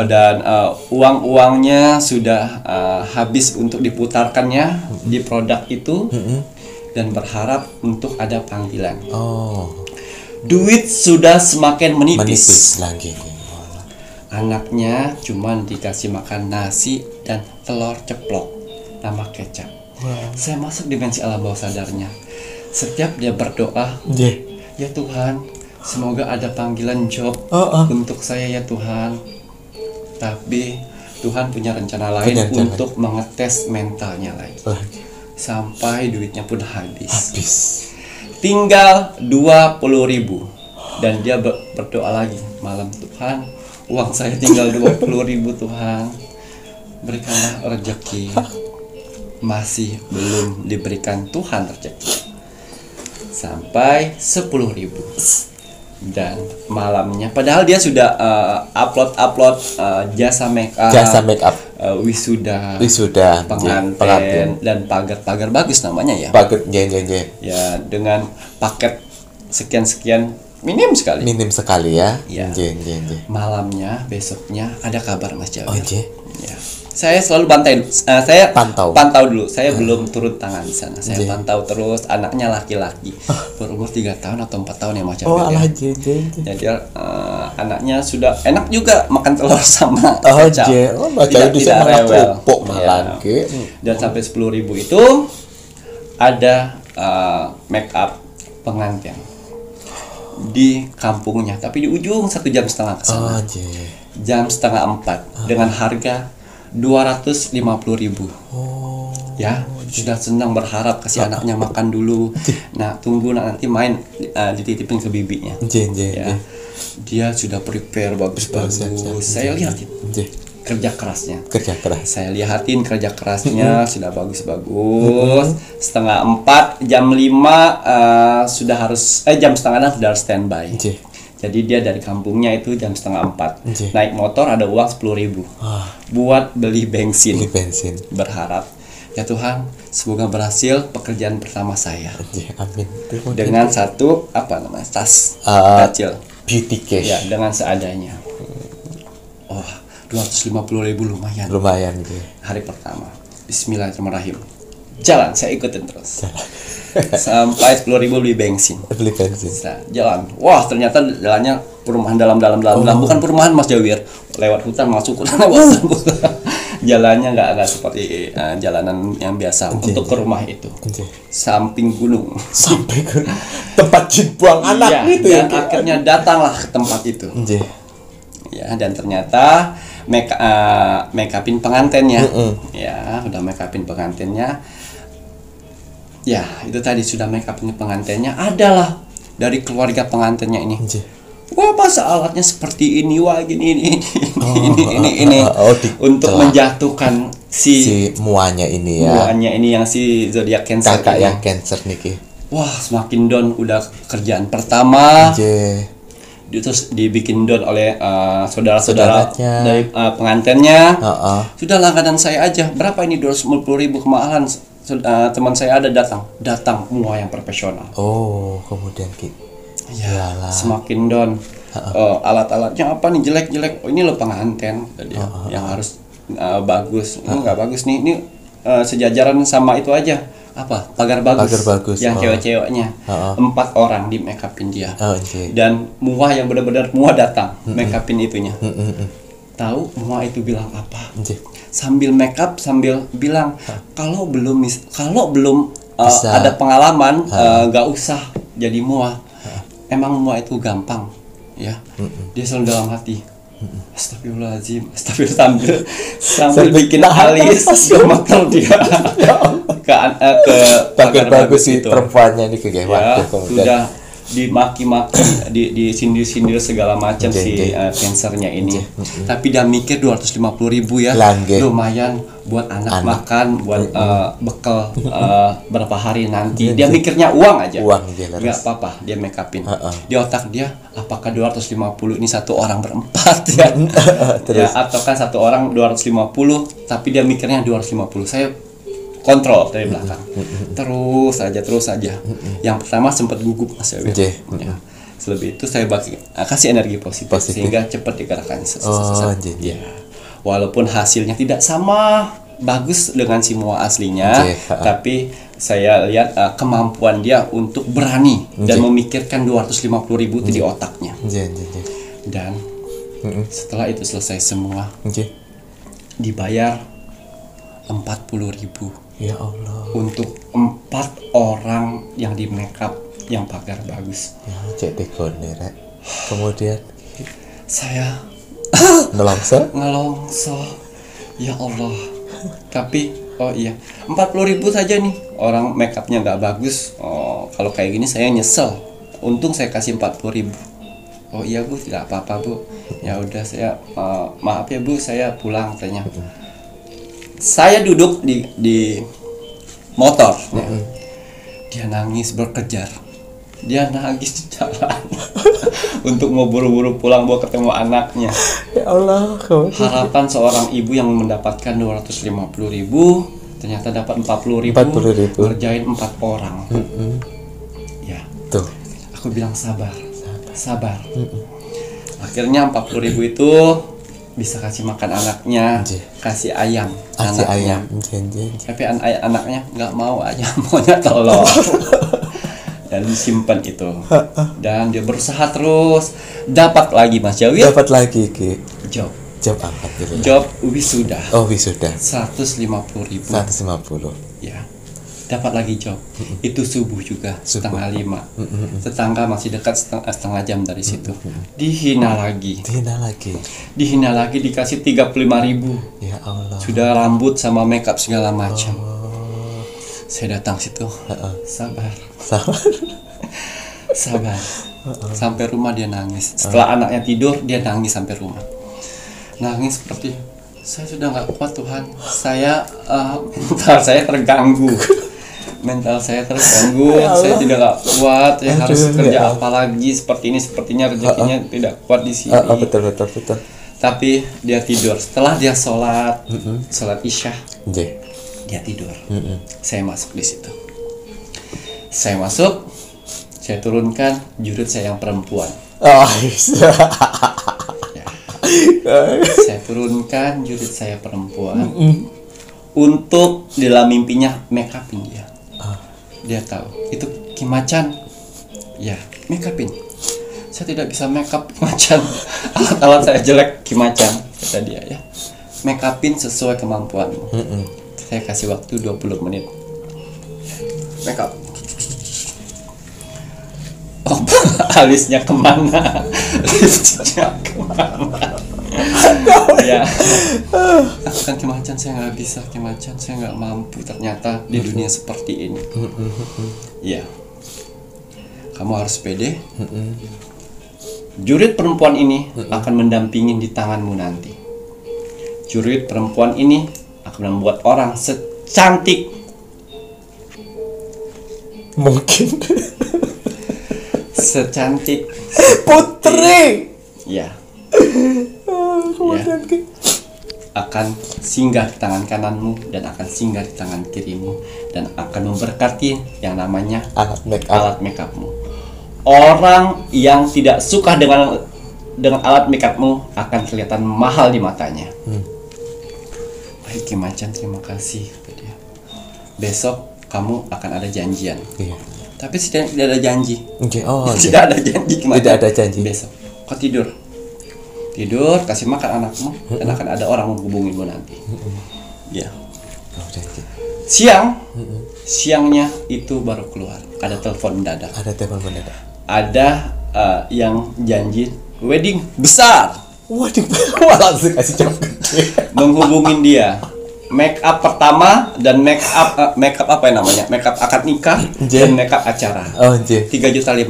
S1: dan uang-uangnya sudah habis untuk diputarkannya di produk itu, dan berharap untuk ada panggilan. Duit sudah semakin menipis
S2: lagi.
S1: Anaknya cuma dikasih makan nasi dan telur ceplok nama kecap. Saya masuk dimensi alam bawah sadarnya. Setiap dia berdoa, ya Tuhan, semoga ada panggilan job untuk saya ya Tuhan. Tapi Tuhan punya rencana lain untuk mengetes mentalnya lagi. Sampai duitnya pun habis. Tinggal 20.000. Dan dia berdoa lagi malam, Tuhan, uang saya tinggal 20.000 Tuhan, berikanlah rezeki. Masih belum diberikan Tuhan rezeki. Sampai 10.000. Dan malamnya, padahal dia sudah upload jasa make up, wisuda, pengantin, dan pagar bagus namanya ya. Ya, dengan paket sekian minim sekali ya. Malamnya, besoknya ada kabar Mas Jawir. Ya. Saya selalu pantau dulu. Saya belum turun tangan di sana. Saya pantau terus. Anaknya laki-laki, berumur 3 tahun atau 4 tahun ya Mas Jawir. Jadi anaknya sudah enak juga makan telur sama kecap. Tidak rewel. Dan sampai 10.000 itu ada make up pengantin. di kampungnya, tapi di ujung 1,5 jam ke sana. Jam 3:30 dengan harga 250.000. Ya, sudah senang berharap kasih anaknya makan dulu. Nah, tunggu nanti main dititipin ke bibinya. Ya. Dia sudah prepare bagus-bagus. Saya lihatin kerja kerasnya. Saya lihatin kerja kerasnya sudah bagus-bagus. 3:30, jam 5 sudah harus jam 3:30 sudah harus standby. Jadi dia dari kampungnya itu jam 3:30. Naik motor ada uang 10.000 buat beli bensin. Berharap ya Tuhan, semoga berhasil pekerjaan pertama saya.
S2: Amin.
S1: Dengan satu tas kecil.
S2: Beauty cash.
S1: Ya, dengan seadanya. 250.000 lumayan. Hari pertama. Bismillahirrahmanirrahim. Jalan, saya ikutin terus. Sampai 10.000 beli bensin. Nah, jalan. Wah, ternyata jalannya perumahan dalam. Bukan perumahan Mas Jawir. Lewat hutan, masuk hutan, lewat hutan. Jalannya nggak seperti jalanan yang biasa untuk ke rumah itu. Samping gunung.
S2: Tempat jin buang anak gitu
S1: ya. Dan akhirnya datanglah ke tempat itu. Ya, dan ternyata make upin pengantennya. Ya, udah make upin pengantennya. Ya, itu tadi sudah make upin pengantennya adalah dari keluarga pengantennya ini. Wah, masa alatnya seperti ini, wah gini ini untuk menjatuhkan si
S2: muanya ini ya.
S1: Muanya ini yang si zodiak Cancer.
S2: Kakak yang Cancer niki.
S1: Wah, semakin down udah kerjaan pertama. Terus dibikin down oleh saudara-saudara dari pengantennya. Sudah langganan saya aja. Berapa ini 250.000 kemahalan? Teman saya ada datang semua yang profesional.
S2: Kemudian
S1: ya, semakin down. Alat-alatnya apa nih jelek-jelek? Ini lo penganten tadi yang harus bagus. Ini nggak bagus nih. Ini sejajaran sama itu aja. Pagar bagus. Yang cewek-ceweknya 4 orang di make upin dia. Dan mua yang benar-benar mua datang make upin itunya. Tahu mua itu bilang apa? Sambil make up sambil bilang kalau belum ada pengalaman nggak usah jadi mua. Emang mua itu gampang ya. Dia selalu dalam hati astagfirullahaladzim, sambil bikin alis gemeter dia ke
S2: pagar bagus si perempuannya ini ke
S1: ya, sudah dimaki-maki, disindir-sindir segala macam si Cancernya ini. Tapi dia mikir 250.000 ya, lumayan buat anak makan, buat bekal berapa hari nanti. Dia mikirnya uang aja. Nggak apa-apa, dia make upin. Di otak dia, apakah 250 ini satu orang berempat ya? Ya, atau kan satu orang 250, tapi dia mikirnya 250. Saya kontrol dari belakang, terus saja. Yang pertama sempat gugup Mas Yawir. Ya. Selebih itu saya kasih energi positif. Sehingga cepat digerakkan. Ya. Walaupun hasilnya tidak sama bagus dengan si mua aslinya, tapi saya lihat kemampuan dia untuk berani dan memikirkan 250.000 itu di otaknya. Dan setelah itu selesai semua, dibayar 40.000.
S2: Ya Allah.
S1: Untuk 4 orang yang di makeup yang pagar bagus.
S2: Ya, cek dekone rek. Kemudian
S1: saya
S2: ngelongso.
S1: Ya Allah. Tapi 40.000 saja nih. Orang makeupnya nggak bagus. Kalau kayak gini saya nyesel. Untung saya kasih 40.000. Oh iya Bu, tidak apa-apa Bu. Ya udah saya maaf ya Bu, saya pulang katanya. Saya duduk di motor, dia nangis berkejar, dia nangis di jalan untuk mau buru-buru pulang mau ketemu anaknya.
S2: Ya Allah,
S1: harapan seorang ibu yang mendapatkan 250.000 ternyata dapat 40.000 ngerjain 4 orang. Ya, tuh. Aku bilang sabar. Akhirnya 40.000 itu bisa kasih makan anaknya, kasih ayam anaknya. Tapi anaknya nggak mau ayam, maunya telur. Dan disimpan itu. Dan dia berusaha terus. Dapat lagi Mas Jawir.
S2: Dapat lagi Ki.
S1: Job
S2: alhamdulillah.
S1: Job wisuda.
S2: 150.000.
S1: 150.
S2: Ya.
S1: dapat lagi job. Itu subuh juga, setengah 5. Tetangga masih dekat setengah jam dari situ. Dihina lagi. Dihina lagi dikasih 35.000.
S2: Ya Allah.
S1: Sudah rambut sama makeup segala macam. Saya datang situ. Sabar. Sampai rumah dia nangis. Setelah anaknya tidur, dia nangis sampai rumah. Nangis seperti, saya sudah nggak kuat Tuhan. Mental saya terganggu. Saya tidak nggak kuat. Harus kerja apa lagi? Seperti ini, sepertinya rezekinya tidak kuat di sini.
S2: Betul.
S1: Tapi dia tidur. Setelah dia sholat isya, dia tidur. Saya masuk di situ. Saya turunkan jurid saya yang perempuan. Saya turunkan jurid saya perempuan untuk dalam mimpinya make upin dia. Dia tahu itu Kim Macan. Ya, make upin. Saya tidak bisa make up Kim Macan. Alat-alat saya jelek Kim Macan, kata dia ya. Make upin sesuai kemampuanmu. Saya kasih waktu 20 menit. Make up. Alisnya kemana? Lipstiknya kemana? Ya, kan Kim Macan saya nggak bisa, Kim Macan saya nggak mampu ternyata di dunia seperti ini. Ya, kamu harus pede. Jurid perempuan ini akan mendampingi di tanganmu nanti. Jurid perempuan ini akan membuat orang secantik
S2: mungkin
S1: secantik
S2: putri.
S1: Ya.
S2: Kemudian
S1: akan singgah di tangan kananmu dan akan singgah di tangan kirimu dan akan memberkati yang namanya alat make upmu. Orang yang tidak suka dengan alat make upmu akan kelihatan mahal di matanya. Baik Kim Macan, terima kasih. Besok kamu akan ada janjian. Tapi tidak ada janji. Tidak ada janji.
S2: Tidak ada janji.
S1: Besok kau tidur, kasih makan anakmu, dan akan ada orang menghubungimu nanti. Ya. Siangnya itu baru keluar. Ada telepon mendadak. Ada yang janji wedding besar.
S2: Langsung kasih job gede.
S1: Menghubungin dia. Make up pertama dan make up apa yang namanya? Make up akad nikah dan make up acara. 3.500.000.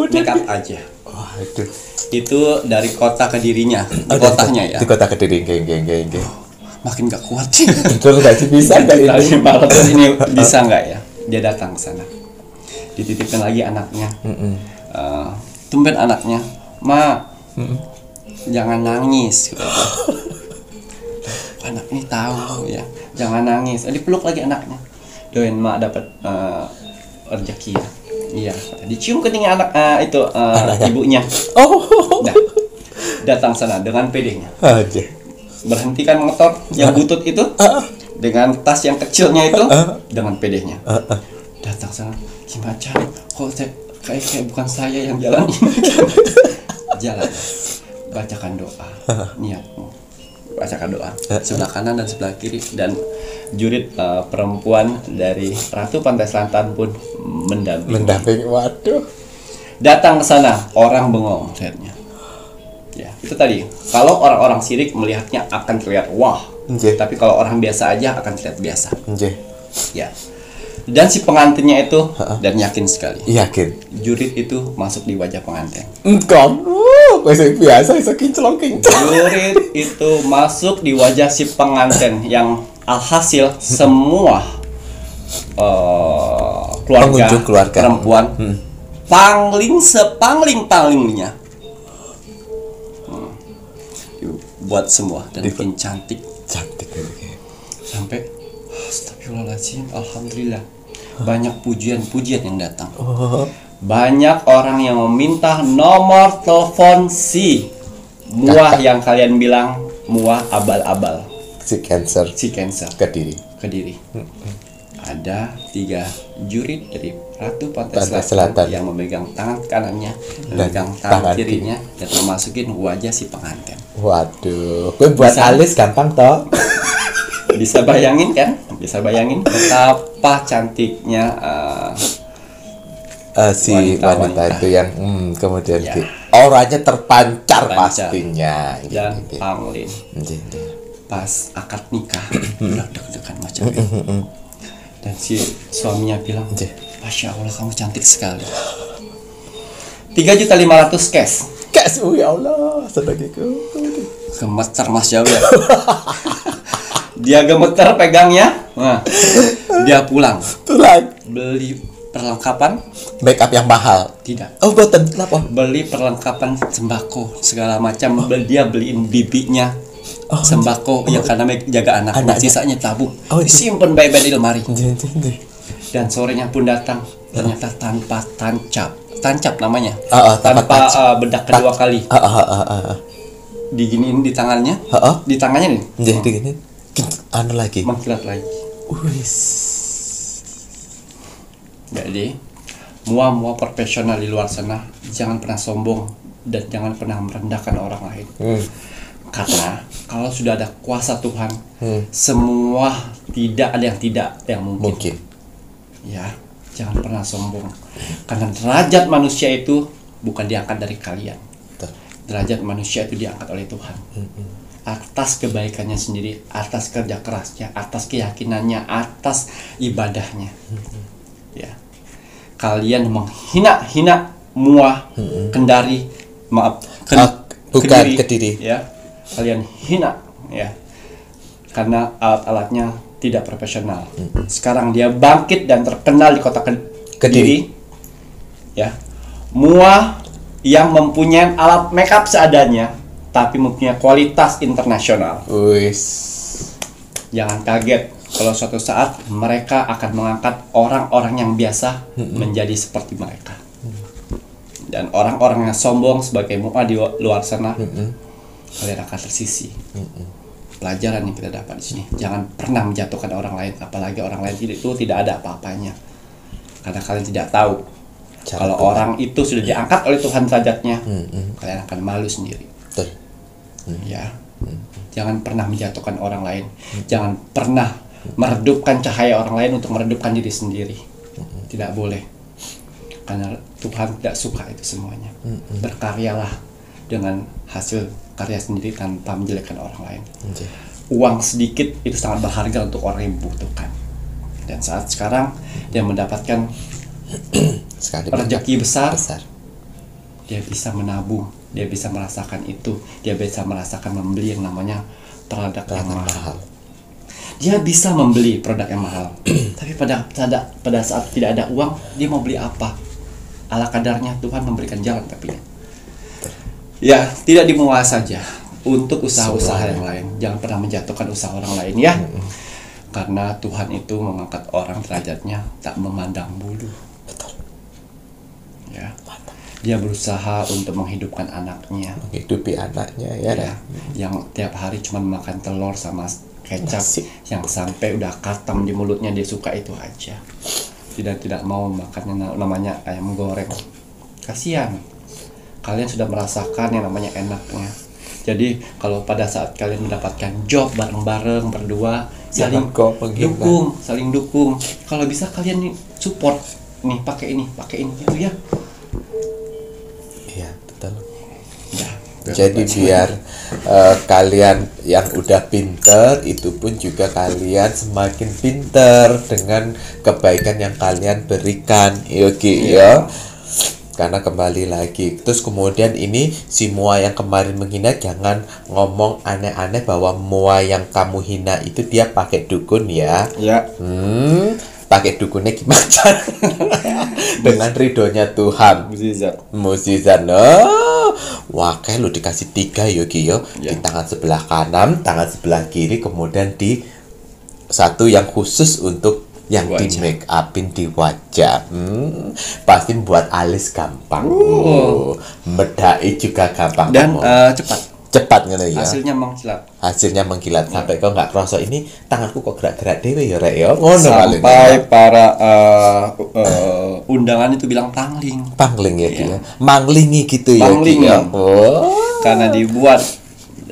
S1: Make up aja.
S2: Waduh.
S1: Itu dari kota Kedirinya, di kotanya ya.
S2: Di kota Kediri, geng.
S1: Makin gak kuat.
S2: Betul gak sih, bisa nggak
S1: ini bisa nggak ya? Dia datang ke sana, dititipkan lagi anaknya. Tumben anaknya, jangan nangis. Anak ini tahu ya, jangan nangis. Dipeluk lagi anaknya, doain mak dapat rezeki ya. Iya, dicium keningnya ibunya. Nah, datang sana dengan pedenya. Berhentikan motor yang butut itu dengan tas yang kecilnya itu dengan pedenya. Datang sana, Kim Macan, kok kayak bukan saya yang jalan ini. Jalan, bacakan doa, niatmu. Bacakan doa sebelah kanan dan sebelah kiri, dan jurid perempuan dari Ratu Pantai Selatan pun mendampingi.
S2: Waduh.
S1: Datang ke sana, orang bengong lihatnya. Ya, itu tadi. Kalau orang-orang sirik melihatnya akan terlihat wah. Tapi kalau orang biasa aja akan terlihat biasa. Ya. Dan si pengantinnya itu dan yakin sekali. Jurid itu masuk di wajah pengantin.
S2: Biasa kinclong.
S1: Jurid itu masuk di wajah si pengantin yang alhasil semua keluarga perempuan panglingnya buat semua dan bikin cantik sampai astagfirullahaladzim, alhamdulillah banyak pujian yang datang. Banyak orang yang meminta nomor telepon si Muah yang kalian bilang Muah abal-abal,
S2: si cancer
S1: Kediri. Ada 3 jurid dari Ratu Pantai Selatan yang memegang tangan kanannya, memegang tangan kirinya, dan memasukin wajah si pengantin.
S2: Waduh, gue buat alis gampang toh.
S1: Bisa bayangin kan Bisa bayangin betapa cantiknya
S2: si wanita itu yang kemudian
S1: Ya.
S2: auranya terpancar
S1: Terpancar.
S2: pastinya.
S1: dan
S2: Gitu.
S1: Panglin pas akad nikah udah deg-degan macam itu. Dan si suaminya bilang, Masya Allah kamu cantik sekali. 3.500.000 cash.
S2: Kas, ya Allah, sedagiku.
S1: Gemeter Mas Jawa. Dia gemeter pegangnya. Nah, dia pulang
S2: Tulang.
S1: beli perlengkapan.
S2: Make up yang mahal.
S1: Tidak,
S2: Oh, boten kenapa?
S1: beli perlengkapan sembako segala macam. Dia beliin bibinya sembako yang karena jaga anaknya. Sisanya tabung, disimpan baik-baik di lemari. Dan sorenya pun datang, ternyata tanpa tancap namanya, tanpa bedak kedua kali. Diginiin di tangannya, di tangannya nih,
S2: Jadi gini. Anu lagi.
S1: mengkilat lagi.
S2: Wis.
S1: Jadi, mua profesional di luar sana, jangan pernah sombong dan jangan pernah merendahkan orang lain. Karena kalau sudah ada kuasa Tuhan, semua tidak ada yang mungkin.
S2: Mungkin.
S1: Ya, jangan pernah sombong. Karena derajat manusia itu bukan diangkat dari kalian. Derajat manusia itu diangkat oleh Tuhan. Atas kebaikannya sendiri, atas kerja kerasnya, atas keyakinannya, atas ibadahnya. Ya. Kalian menghina mua Kendari, maaf,
S2: bukan Kediri.
S1: ya. Kalian hina, ya. Karena alat-alatnya tidak profesional. Sekarang dia bangkit dan terkenal di kota Kediri. Ya. Mua yang mempunyai alat makeup seadanya tapi mempunyai kualitas internasional.
S2: Wis.
S1: Jangan kaget kalau suatu saat mereka akan mengangkat orang-orang yang biasa menjadi seperti mereka. Dan orang-orang yang sombong sebagai mua di luar sana, kalian akan tersisi. Pelajaran yang kita dapat di sini, jangan pernah menjatuhkan orang lain, apalagi orang lain itu tidak ada apa-apanya. Karena kalian tidak tahu kalau orang itu sudah diangkat oleh Tuhan derajatnya, kalian akan malu sendiri.
S2: Betul.
S1: Ya, jangan pernah menjatuhkan orang lain, jangan pernah meredupkan cahaya orang lain untuk meredupkan diri sendiri. Tidak boleh, karena Tuhan tidak suka itu semuanya. Berkaryalah dengan hasil karya sendiri tanpa menjelekkan orang lain. Uang sedikit itu sangat berharga untuk orang yang membutuhkan. Dan saat sekarang dia mendapatkan rezeki besar, dia bisa menabung, dia bisa merasakan itu, dia bisa merasakan membeli yang namanya produk yang mahal. Dia bisa membeli produk yang mahal, tapi pada saat tidak ada uang, dia mau beli apa? Ala kadarnya Tuhan memberikan jalan tapi ya tidak di mua saja, untuk usaha-usaha yang lain. Jangan pernah menjatuhkan usaha orang lain ya. Karena Tuhan itu mengangkat orang derajatnya tak memandang bulu. Ya. Dia berusaha untuk menghidupkan anaknya.
S2: Menghidupi anaknya ya.
S1: Yang tiap hari cuma makan telur sama kecap
S2: Nasi.
S1: yang sampai udah katam di mulutnya, dia suka itu aja. Tidak mau makannya namanya ayam goreng. Kasihan. Kalian sudah merasakan yang namanya enaknya. Jadi kalau pada saat kalian mendapatkan job bareng-bareng berdua, saling dukung. Kalau bisa kalian support nih, pakai ini gitu ya.
S2: Iya, betul.
S1: Ya,
S2: Jadi biar kalian yang udah pinter itu pun juga kalian semakin pinter dengan kebaikan yang kalian berikan, ya. Karena kembali lagi, terus kemudian ini si mua yang kemarin menghina jangan ngomong aneh-aneh bahwa mua yang kamu hina itu dia pakai dukun ya.
S1: Ya.
S2: Pakai dukunnya gimana? Dengan ridhonya Tuhan. Mukjizat. Wah, kayak lu dikasih 3 Yogi yo. Di tangan sebelah kanan, tangan sebelah kiri, kemudian di satu yang khusus untuk yang di make upin di wajah. Pasti buat alis gampang. Medai juga gampang.
S1: Dan cepat
S2: gitu ya.
S1: Hasilnya mengkilat.
S2: Sampai kau nggak kerasa ini tanganku kok gerak-gerak dewe ya rek ya.
S1: Sampai para undangan itu bilang pangling
S2: ya gitu ya. Manglingi gitu ya.
S1: Karena dibuat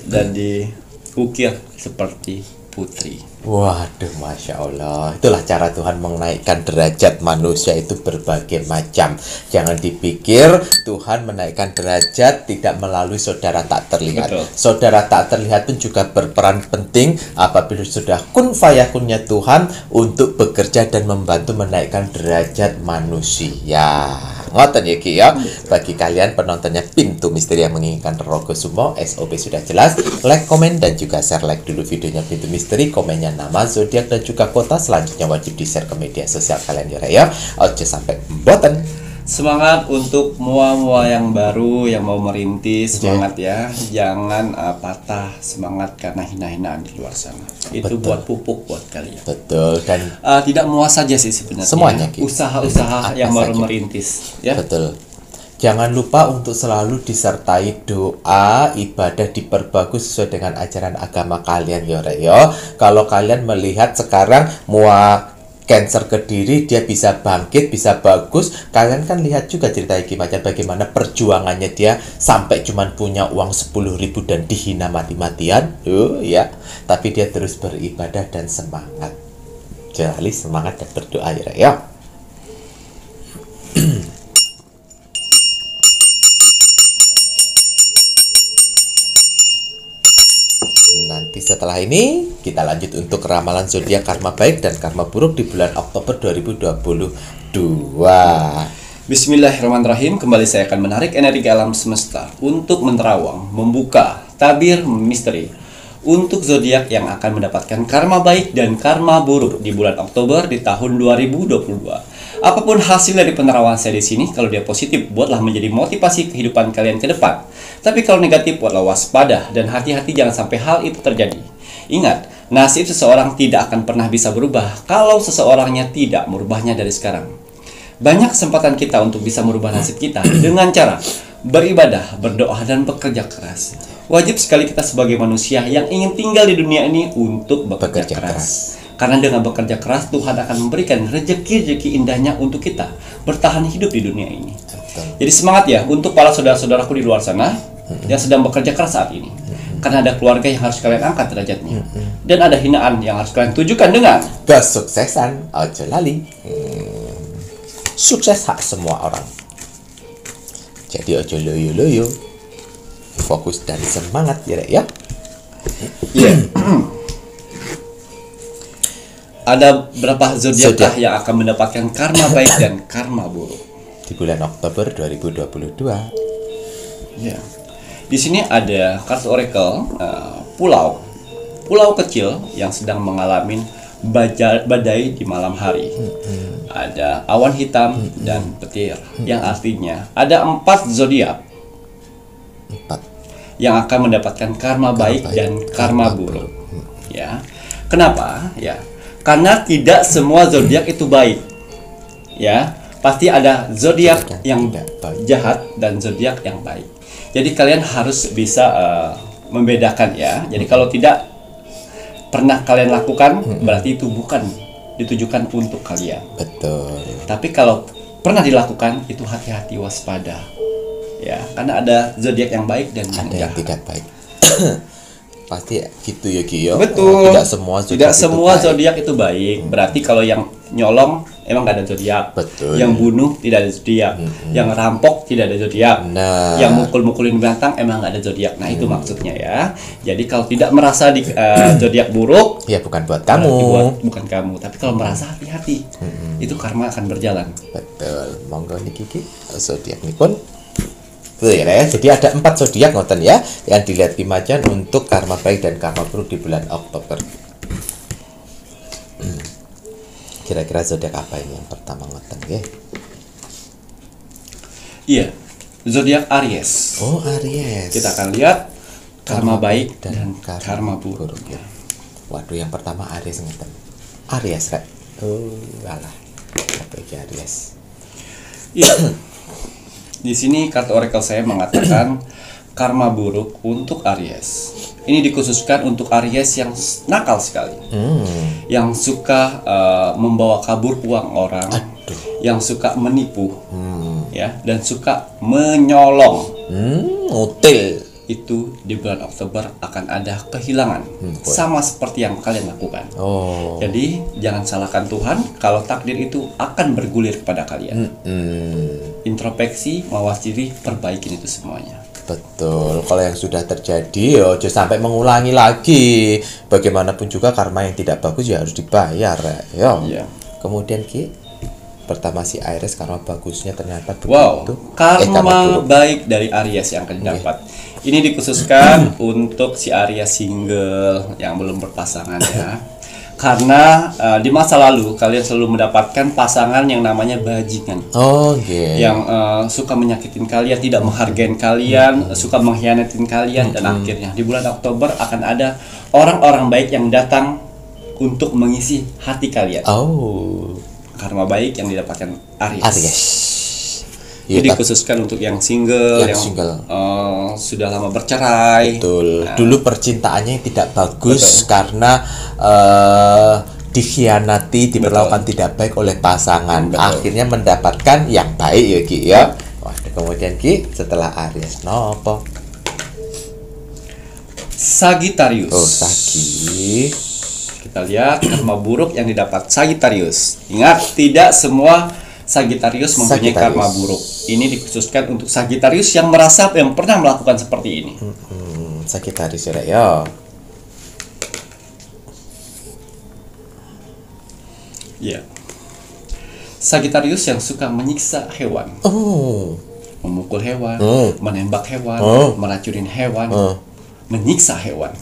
S1: dan diukir seperti putri.
S2: Waduh, Masya Allah. Itulah cara Tuhan menaikkan derajat manusia itu berbagai macam. Jangan dipikir Tuhan menaikkan derajat tidak melalui saudara tak terlihat.
S1: Betul.
S2: Saudara tak terlihat pun juga berperan penting apabila sudah kun fayakunnya Tuhan untuk bekerja dan membantu menaikkan derajat manusia. Ngoten ya Ki ya. Bagi kalian penontonnya Pintu Misteri yang menginginkan Rogo Sumo, SOP sudah jelas. Like, komen, dan juga share. Like dulu videonya Pintu Misteri, komennya nama, zodiak, dan juga kota. Selanjutnya wajib di-share ke media sosial kalian ya. Oke, sampai mboten.
S1: Semangat untuk mua-mua yang baru yang mau merintis, semangat ya. Jangan patah semangat karena hina-hinaan di luar sana. Itu
S2: Betul.
S1: buat pupuk buat kalian.
S2: Betul, dan
S1: Tidak mua saja sih sebenarnya.
S2: Semuanya, Ki.
S1: Usaha-usaha yang baru
S2: saja.
S1: merintis, ya.
S2: betul. Jangan lupa untuk selalu disertai doa, ibadah diperbagus sesuai dengan ajaran agama kalian ya Rek ya. Kalau kalian melihat sekarang mua Cancer ke diri, dia bisa bangkit, bisa bagus. Kalian kan lihat juga cerita Ki Macan bagaimana perjuangannya dia sampai cuman punya uang 10.000 dan dihina mati-matian. Ya. Tapi dia terus beribadah dan semangat. Jadi semangat dan berdoa ya Rek ya. Nanti setelah ini kita lanjut untuk ramalan zodiak karma baik dan karma buruk di bulan Oktober 2022.
S1: Bismillahirrahmanirrahim. Kembali saya akan menarik energi alam semesta untuk menerawang, membuka tabir misteri untuk zodiak yang akan mendapatkan karma baik dan karma buruk di bulan Oktober di tahun 2022. Apapun hasil dari penerawangan saya di sini, kalau dia positif, buatlah menjadi motivasi kehidupan kalian ke depan. Tapi kalau negatif, buatlah waspada dan hati-hati jangan sampai hal itu terjadi. Ingat, nasib seseorang tidak akan pernah bisa berubah kalau seseorangnya tidak merubahnya dari sekarang. Banyak kesempatan kita untuk bisa merubah nasib kita dengan cara beribadah, berdoa, dan bekerja keras. Wajib sekali kita sebagai manusia yang ingin tinggal di dunia ini untuk bekerja keras. Karena dengan bekerja keras, Tuhan akan memberikan rezeki-rezeki indahnya untuk kita bertahan hidup di dunia ini. Jadi semangat ya untuk para saudara-saudaraku di luar sana yang sedang bekerja keras saat ini. Karena ada keluarga yang harus kalian angkat derajatnya. Dan ada hinaan yang harus kalian tujukan dengan
S2: Kesuksesan, ojo lali. Sukses hak semua orang. Jadi ojo loyo-loyo. Fokus dan semangat ya Rek ya.
S1: Iya. Ada berapa zodiak yang akan mendapatkan karma baik dan karma buruk
S2: di bulan Oktober 2022?
S1: Ya. Di sini ada kartu oracle pulau kecil yang sedang mengalami badai di malam hari. Ada awan hitam dan petir yang artinya ada 4 zodiak yang akan mendapatkan karma baik dan karma buruk. Ya. Kenapa? Ya. Karena tidak semua zodiak itu baik. Ya, pasti ada zodiak yang jahat dan zodiak yang baik. Jadi kalian harus bisa membedakan ya. Jadi kalau tidak pernah kalian lakukan, berarti itu bukan ditujukan untuk kalian.
S2: Betul.
S1: Tapi kalau pernah dilakukan, itu hati-hati, waspada. Ya, karena ada zodiak yang baik dan
S2: ada yang tidak baik. Pasti gitu ya Ki.
S1: Betul.
S2: Tidak semua
S1: zodiak itu baik. Berarti kalau yang nyolong emang gak ada zodiak.
S2: Betul.
S1: Yang bunuh tidak ada zodiak. Yang rampok tidak ada zodiak.
S2: Nah.
S1: Yang mukul-mukulin binatang emang gak ada zodiak. Nah, itu maksudnya ya. Jadi kalau tidak merasa di zodiak buruk,
S2: ya bukan buat kamu.
S1: Bukan kamu. Tapi kalau merasa hati-hati, itu karma akan berjalan.
S2: Betul. Monggo niki Ki. Zodiak nipun. Tuh ya, jadi ada 4 zodiak ngoten ya yang dilihat Ki Macan untuk karma baik dan karma buruk di bulan Oktober. Kira-kira zodiak apa ini yang pertama ngoten nggih?
S1: Iya, zodiak Aries.
S2: Oh, Aries.
S1: Kita akan lihat karma baik dan karma buruk.
S2: Ya. Waduh, yang pertama Aries ngoten. Aries Rek. Oh, alah. Apa iki Aries?
S1: Iya. Di sini kartu oracle saya mengatakan karma buruk untuk Aries. Ini dikhususkan untuk Aries yang nakal sekali, yang suka membawa kabur uang orang, yang suka menipu, ya, dan suka menyolong.
S2: Util.
S1: itu di bulan Oktober akan ada kehilangan, sama seperti yang kalian lakukan. Jadi jangan salahkan Tuhan kalau takdir itu akan bergulir kepada kalian. Introspeksi, mawas diri, perbaikin itu semuanya.
S2: Betul, kalau yang sudah terjadi jangan sampai mengulangi lagi. Bagaimanapun juga karma yang tidak bagus ya harus dibayar ya. Kemudian Ki, pertama si Aries karma bagusnya ternyata begitu.
S1: Karma baik dari Aries yang akan didapat. Ini dikhususkan untuk si Aries single yang belum berpasangan ya. Karena di masa lalu kalian selalu mendapatkan pasangan yang namanya bajingan. Yang suka menyakitin kalian, tidak menghargai kalian, suka mengkhianatin kalian, dan akhirnya di bulan Oktober akan ada orang-orang baik yang datang untuk mengisi hati kalian. Karma baik yang didapatkan Aries. Ini dikhususkan untuk yang single, yang sudah lama bercerai.
S2: Betul. Dulu percintaannya tidak bagus karena dikhianati, diperlakukan tidak baik oleh pasangan. Akhirnya mendapatkan yang baik ya Ki ya. Kemudian Ki, setelah Aries nopo?
S1: Sagittarius.
S2: Sagi.
S1: Kita lihat karma buruk yang didapat Sagittarius. Ingat, tidak semua Sagittarius mempunyai karma buruk. Ini dikhususkan untuk Sagittarius yang pernah melakukan seperti ini.
S2: Sagittarius ya.
S1: Sagittarius yang suka menyiksa hewan. Memukul hewan, menembak hewan, meracunin hewan, menyiksa hewan.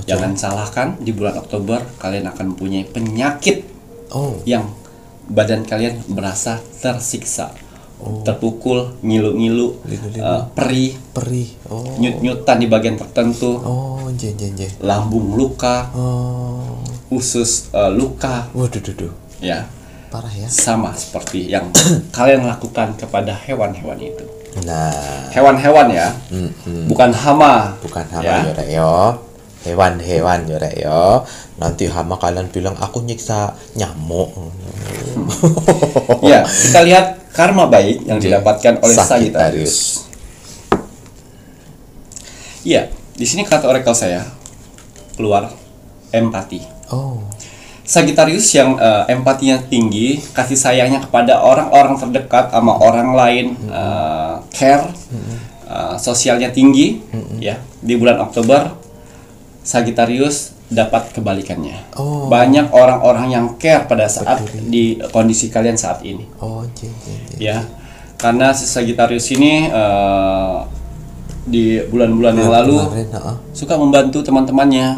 S1: Jangan salahkan di bulan Oktober kalian akan mempunyai penyakit yang badan kalian merasa tersiksa, terpukul, ngilu-ngilu, perih, nyut-nyutan di bagian tertentu, lambung luka, usus luka. Ya,
S2: parah ya.
S1: Sama seperti yang kalian lakukan kepada hewan-hewan itu. Hewan-hewan ya, bukan hama.
S2: Hewan-hewan ya. Nanti hama kalian bilang aku nyiksa nyamuk.
S1: Kita lihat karma baik yang didapatkan oleh Sagittarius. Di sini kata orakel saya keluar empati. Sagittarius yang empatinya tinggi, kasih sayangnya kepada orang-orang terdekat sama orang lain, care, sosialnya tinggi. Di bulan Oktober Sagittarius dapat kebalikannya. Banyak orang-orang yang care pada saat di kondisi kalian saat ini. Karena si Sagittarius ini di bulan-bulan yang lalu suka membantu teman-temannya,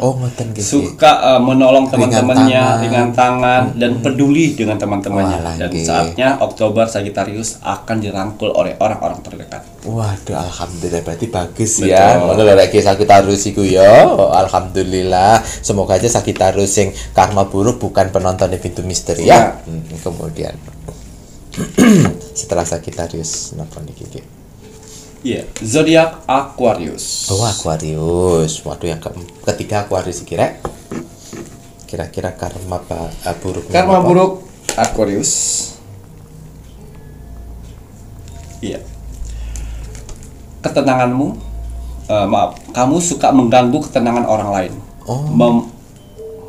S1: suka menolong teman-temannya ringan tangan dan peduli dengan teman-temannya. Dan saatnya Oktober Sagittarius akan dirangkul oleh orang-orang terdekat.
S2: Waduh, alhamdulillah, berarti bagus ya. Ngono lho lagi Sagittarius iku ya. Alhamdulillah. Semoga aja Sagittarius yang karma buruk bukan penonton Pintu Misteri ya. Kemudian setelah Sagittarius napa niki?
S1: Zodiak Aquarius.
S2: Aquarius. Waduh, yang ketiga Aquarius kira-kira karma buruk.
S1: Karma buruk Aquarius. Ketenanganmu, kamu suka mengganggu ketenangan orang lain,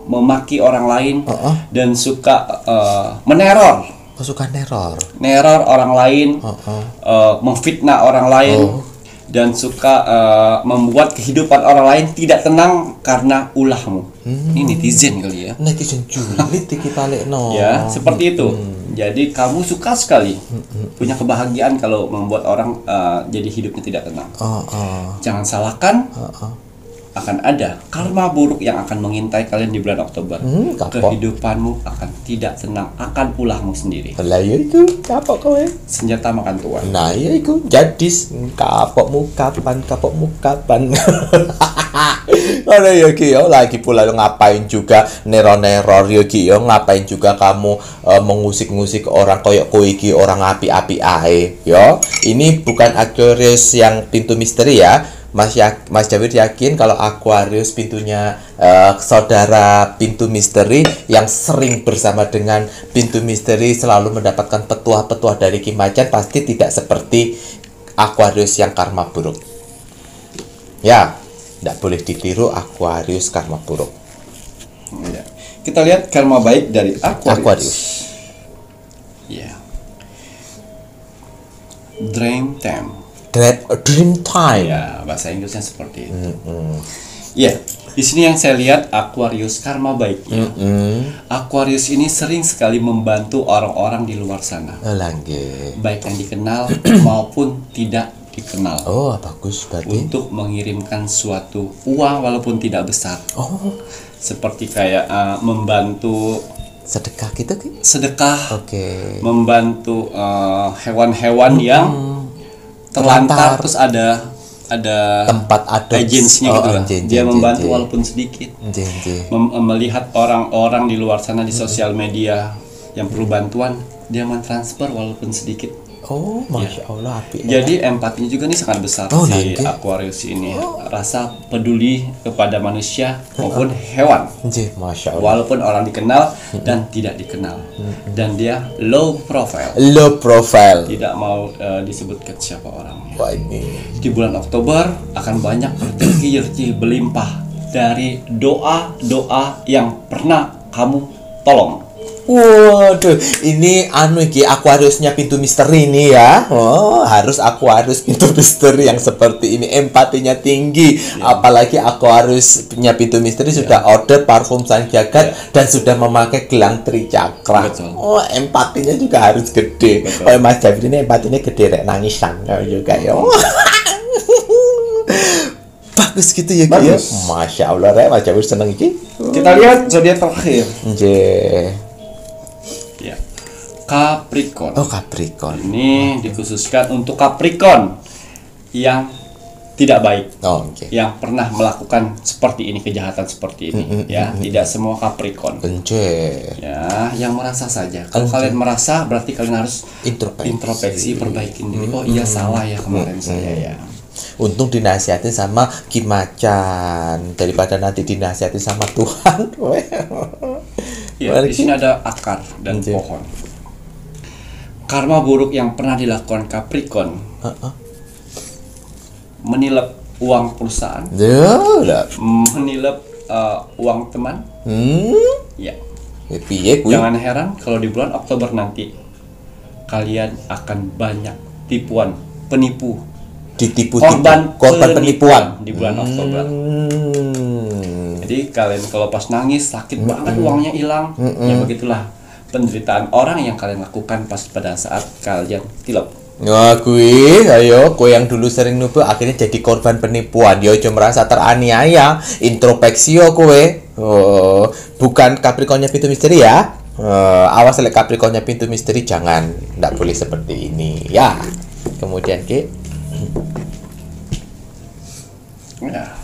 S1: memaki orang lain, dan suka meneror.
S2: Suka
S1: neror orang lain, memfitnah orang lain, dan suka membuat kehidupan orang lain tidak tenang karena ulahmu. Ini netizen kali ya.
S2: Netizen julid iki palekno.
S1: Seperti itu. Jadi kamu suka sekali punya kebahagiaan kalau membuat orang jadi hidupnya tidak tenang. Jangan salahkan. Akan ada karma buruk yang akan mengintai kalian di bulan Oktober. Kehidupanmu akan tidak tenang, akan ulahmu sendiri.
S2: Lah ya itu kapok kowe.
S1: Senjata makan tuan.
S2: Nah ya itu jadis kapokmu kapan. Ada ya Ki yo, lagi pula ngapain juga neror yo Ki yo, ngapain juga kamu mengusik-ngusik orang koyok kowe iki orang api-api ae yo. Ini bukan Aquarius yang Pintu Misteri ya. Mas Jawir yakin kalau Aquarius pintunya saudara Pintu Misteri yang sering bersama dengan Pintu Misteri selalu mendapatkan petuah-petuah dari Kim Macan pasti tidak seperti Aquarius yang karma buruk. Ya, tidak boleh ditiru Aquarius karma buruk.
S1: Ya. Kita lihat karma baik dari Aquarius. Ya. Dream time.
S2: Dream time.
S1: Ya, bahasa Inggrisnya seperti itu. Ya, di sini yang saya lihat Aquarius karma baiknya. Aquarius ini sering sekali membantu orang-orang di luar sana.
S2: Langge.
S1: Baik yang dikenal maupun tidak dikenal.
S2: Oh, bagus berarti.
S1: Untuk mengirimkan suatu uang walaupun tidak besar.
S2: Oh,
S1: Seperti kayak membantu
S2: sedekah gitu Ki?
S1: sedekah,
S2: Oke.
S1: membantu hewan-hewan yang terlantar, terus ada
S2: Tempat adopsi.
S1: agensinya gitu lah. Dia membantu
S2: Jen.
S1: walaupun sedikit.
S2: Jen.
S1: Melihat orang-orang di luar sana di sosial media yang perlu bantuan, dia mentransfer walaupun sedikit.
S2: Oh, Masya Allah, api.
S1: Jadi empatinya juga nih sangat besar
S2: Oh,
S1: si
S2: nanti.
S1: Aquarius ini. Rasa peduli kepada manusia maupun hewan.
S2: Jen, Masya Allah.
S1: Walaupun orang dikenal dan tidak dikenal. Dan dia low profile.
S2: Low profile.
S1: Tidak mau disebutkan siapa orangnya.
S2: Wah, ini.
S1: Di bulan Oktober akan banyak rezeki berlimpah dari doa-doa yang pernah kamu tolong.
S2: Waduh, ini iki Aquariusnya pintu misteri ini ya. Oh, harus Aquarius pintu misteri yang seperti ini, empatinya tinggi. Apalagi Aquariusnya pintu misteri sudah order parfum Sang Jagat dan sudah memakai gelang tricakra.
S1: Betul.
S2: Oh, empatinya juga harus gede.
S1: Betul.
S2: Oh, Mas David ini empatinya gede, rek nangisan juga ya. Bagus gitu ya, Ki ya.
S1: Bagus.
S2: Masya Allah, rek Mas David seneng iki.
S1: Kita lihat zodiak terakhir.
S2: Nggih.
S1: Ya. Capricorn.
S2: Oh, Capricorn.
S1: Ini dikhususkan untuk Capricorn yang tidak baik,
S2: Oh, oke.
S1: yang pernah melakukan seperti ini, kejahatan seperti ini, ya. Tidak semua Capricorn.
S2: Ence.
S1: Ya, yang merasa saja. Kalau kalian merasa, berarti kalian harus introspeksi, perbaikin diri. Oh iya, salah ya kemarin saya ya.
S2: Untung dinasihatin sama Ki Macan daripada nanti dinasihatin sama Tuhan.
S1: Ya, di sini ada akar dan
S2: Anjir.
S1: pohon. Karma buruk yang pernah dilakukan Capricorn, menilep uang perusahaan,
S2: Ya,
S1: menilep uang teman. Ya,
S2: piye kuwi?
S1: jangan heran kalau di bulan Oktober nanti kalian akan banyak tipuan, penipu,
S2: Ditipu
S1: korban
S2: penipuan
S1: di bulan Oktober.
S2: Hmm.
S1: Jadi kalian kalau pas nangis sakit banget uangnya hilang, ya begitulah penderitaan orang yang kalian lakukan pas pada saat kalian tilep.
S2: Wah, ayo, yang dulu sering nuduh akhirnya jadi korban penipuan. Yo, aja merasa teraniaya, introspeksi yo kowe. Oh, bukan Capricornnya pintu misteri ya. Awas lek Capricornnya pintu misteri jangan, ndak boleh seperti ini ya. Kemudian Ki.
S1: Ya.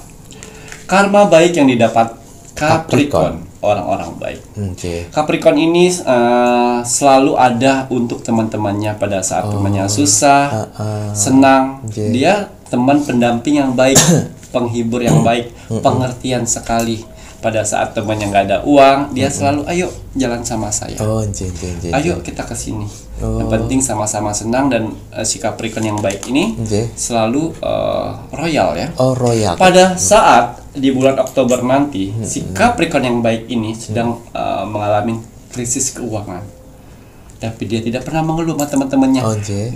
S1: Karma baik yang didapat Capricorn, orang-orang baik. Capricorn ini selalu ada untuk teman-temannya pada saat temannya susah, senang. Dia teman pendamping yang baik, penghibur yang baik, pengertian sekali. Pada saat temannya nggak ada uang, dia selalu ayo jalan sama saya. Ayo kita ke sini. Yang penting sama-sama senang dan si Capricorn yang baik ini selalu royal ya.
S2: Oh, royal.
S1: Pada saat di bulan Oktober nanti, si Capricorn yang baik ini sedang mengalami krisis keuangan. Tapi dia tidak pernah mengeluh sama teman-temannya.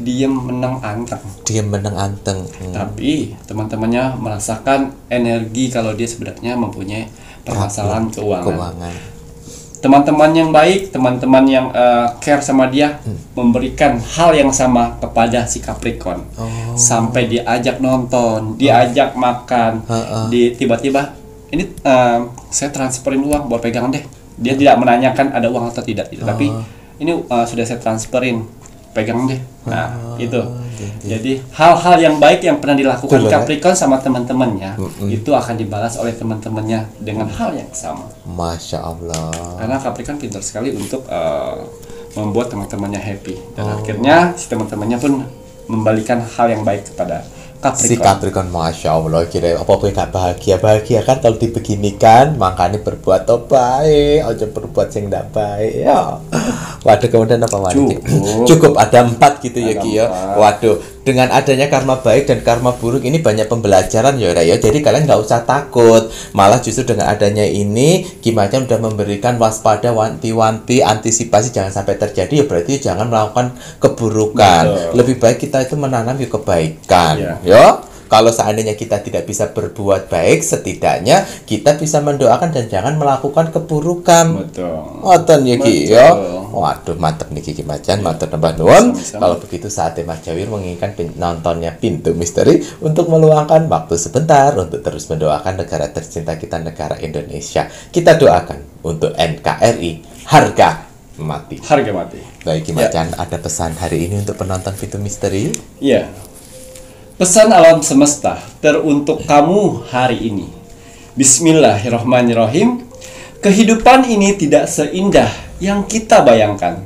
S1: Dia menang anteng. Tapi teman-temannya merasakan energi kalau dia sebenarnya mempunyai permasalahan keuangan. Teman-teman yang baik, teman-teman yang care sama dia, memberikan hal yang sama kepada si Capricorn. Sampai diajak nonton, diajak makan, tiba-tiba ini saya transferin uang buat pegangan deh. Dia tidak menanyakan ada uang atau tidak, tapi ini sudah saya transferin, pegang deh. Nah, itu. Jadi hal-hal yang baik yang pernah dilakukan Capricorn sama teman-temannya itu akan dibalas oleh teman-temannya dengan hal yang sama.
S2: Masya Allah.
S1: Karena Capricorn pintar sekali untuk membuat teman-temannya happy dan akhirnya si teman-temannya pun membalikan hal yang baik kepada Capricorn.
S2: Si Capricorn, Masya Allah, kira apa gak bahagia kan kalau dibeginikan, makanya berbuat baik, aja berbuat yang tidak baik ya. Waduh, kemudian apa lagi? Cukup ada 4 gitu ya Ki ya. Waduh, dengan adanya karma baik dan karma buruk ini banyak pembelajaran ya Ray ya. Jadi kalian nggak usah takut. Malah justru dengan adanya ini Ki Macan udah memberikan waspada, wanti-wanti, antisipasi jangan sampai terjadi ya, berarti jangan melakukan keburukan.
S1: Betul.
S2: Lebih baik kita itu menanam kebaikan.
S1: Iya.
S2: Ya. Kalau seandainya kita tidak bisa berbuat baik, setidaknya kita bisa mendoakan dan jangan melakukan keburukan.
S1: Betul.
S2: Ngoten ya Ki
S1: Betul.
S2: ya. Waduh, mantep nih Ki Macan, matur nambah nuwun.
S1: Sama-sama.
S2: Kalau begitu saatnya Mas Jawir menginginkan penontonnya Pintu Misteri untuk meluangkan waktu sebentar untuk terus mendoakan negara tercinta kita, negara Indonesia. Kita doakan untuk NKRI harga mati.
S1: Harga mati.
S2: Baik Ki Macan, ada pesan hari ini untuk penonton Pintu Misteri?
S1: Iya. Pesan alam semesta teruntuk kamu hari ini. Bismillahirrahmanirrahim. Kehidupan ini tidak seindah yang kita bayangkan,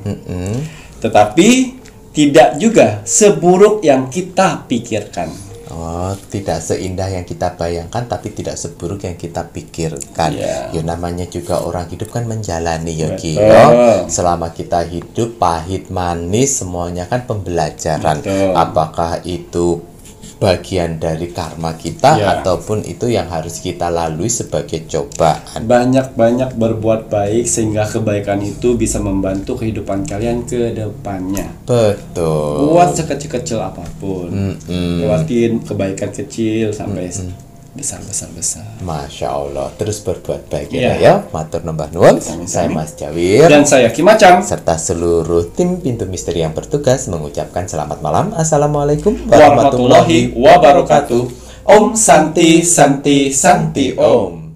S1: tetapi tidak juga seburuk yang kita pikirkan.
S2: Oh, tidak seindah yang kita bayangkan, tapi tidak seburuk yang kita pikirkan.
S1: Iya.
S2: Ya namanya juga orang hidup kan menjalani ya Ki.
S1: Betul.
S2: Ya. Selama kita hidup pahit manis semuanya kan pembelajaran.
S1: Betul.
S2: Apakah itu bagian dari karma kita
S1: Ya.
S2: ataupun itu yang harus kita lalui sebagai cobaan.
S1: Banyak-banyak berbuat baik sehingga kebaikan itu bisa membantu kehidupan kalian ke depannya.
S2: Betul.
S1: Buat sekecil-kecil apapun. Lewatin kebaikan kecil sampai besar.
S2: Masya Allah. Terus berbuat baik
S1: Iya.
S2: ya. Matur nambah nuwun.
S1: Sami-sami.
S2: Saya Mas Jawir.
S1: Dan saya Ki Macan.
S2: Serta seluruh tim Pintu Misteri yang bertugas mengucapkan selamat malam. Assalamualaikum
S1: Warahmatullahi wabarakatuh. Om Santi Santi Santi Om.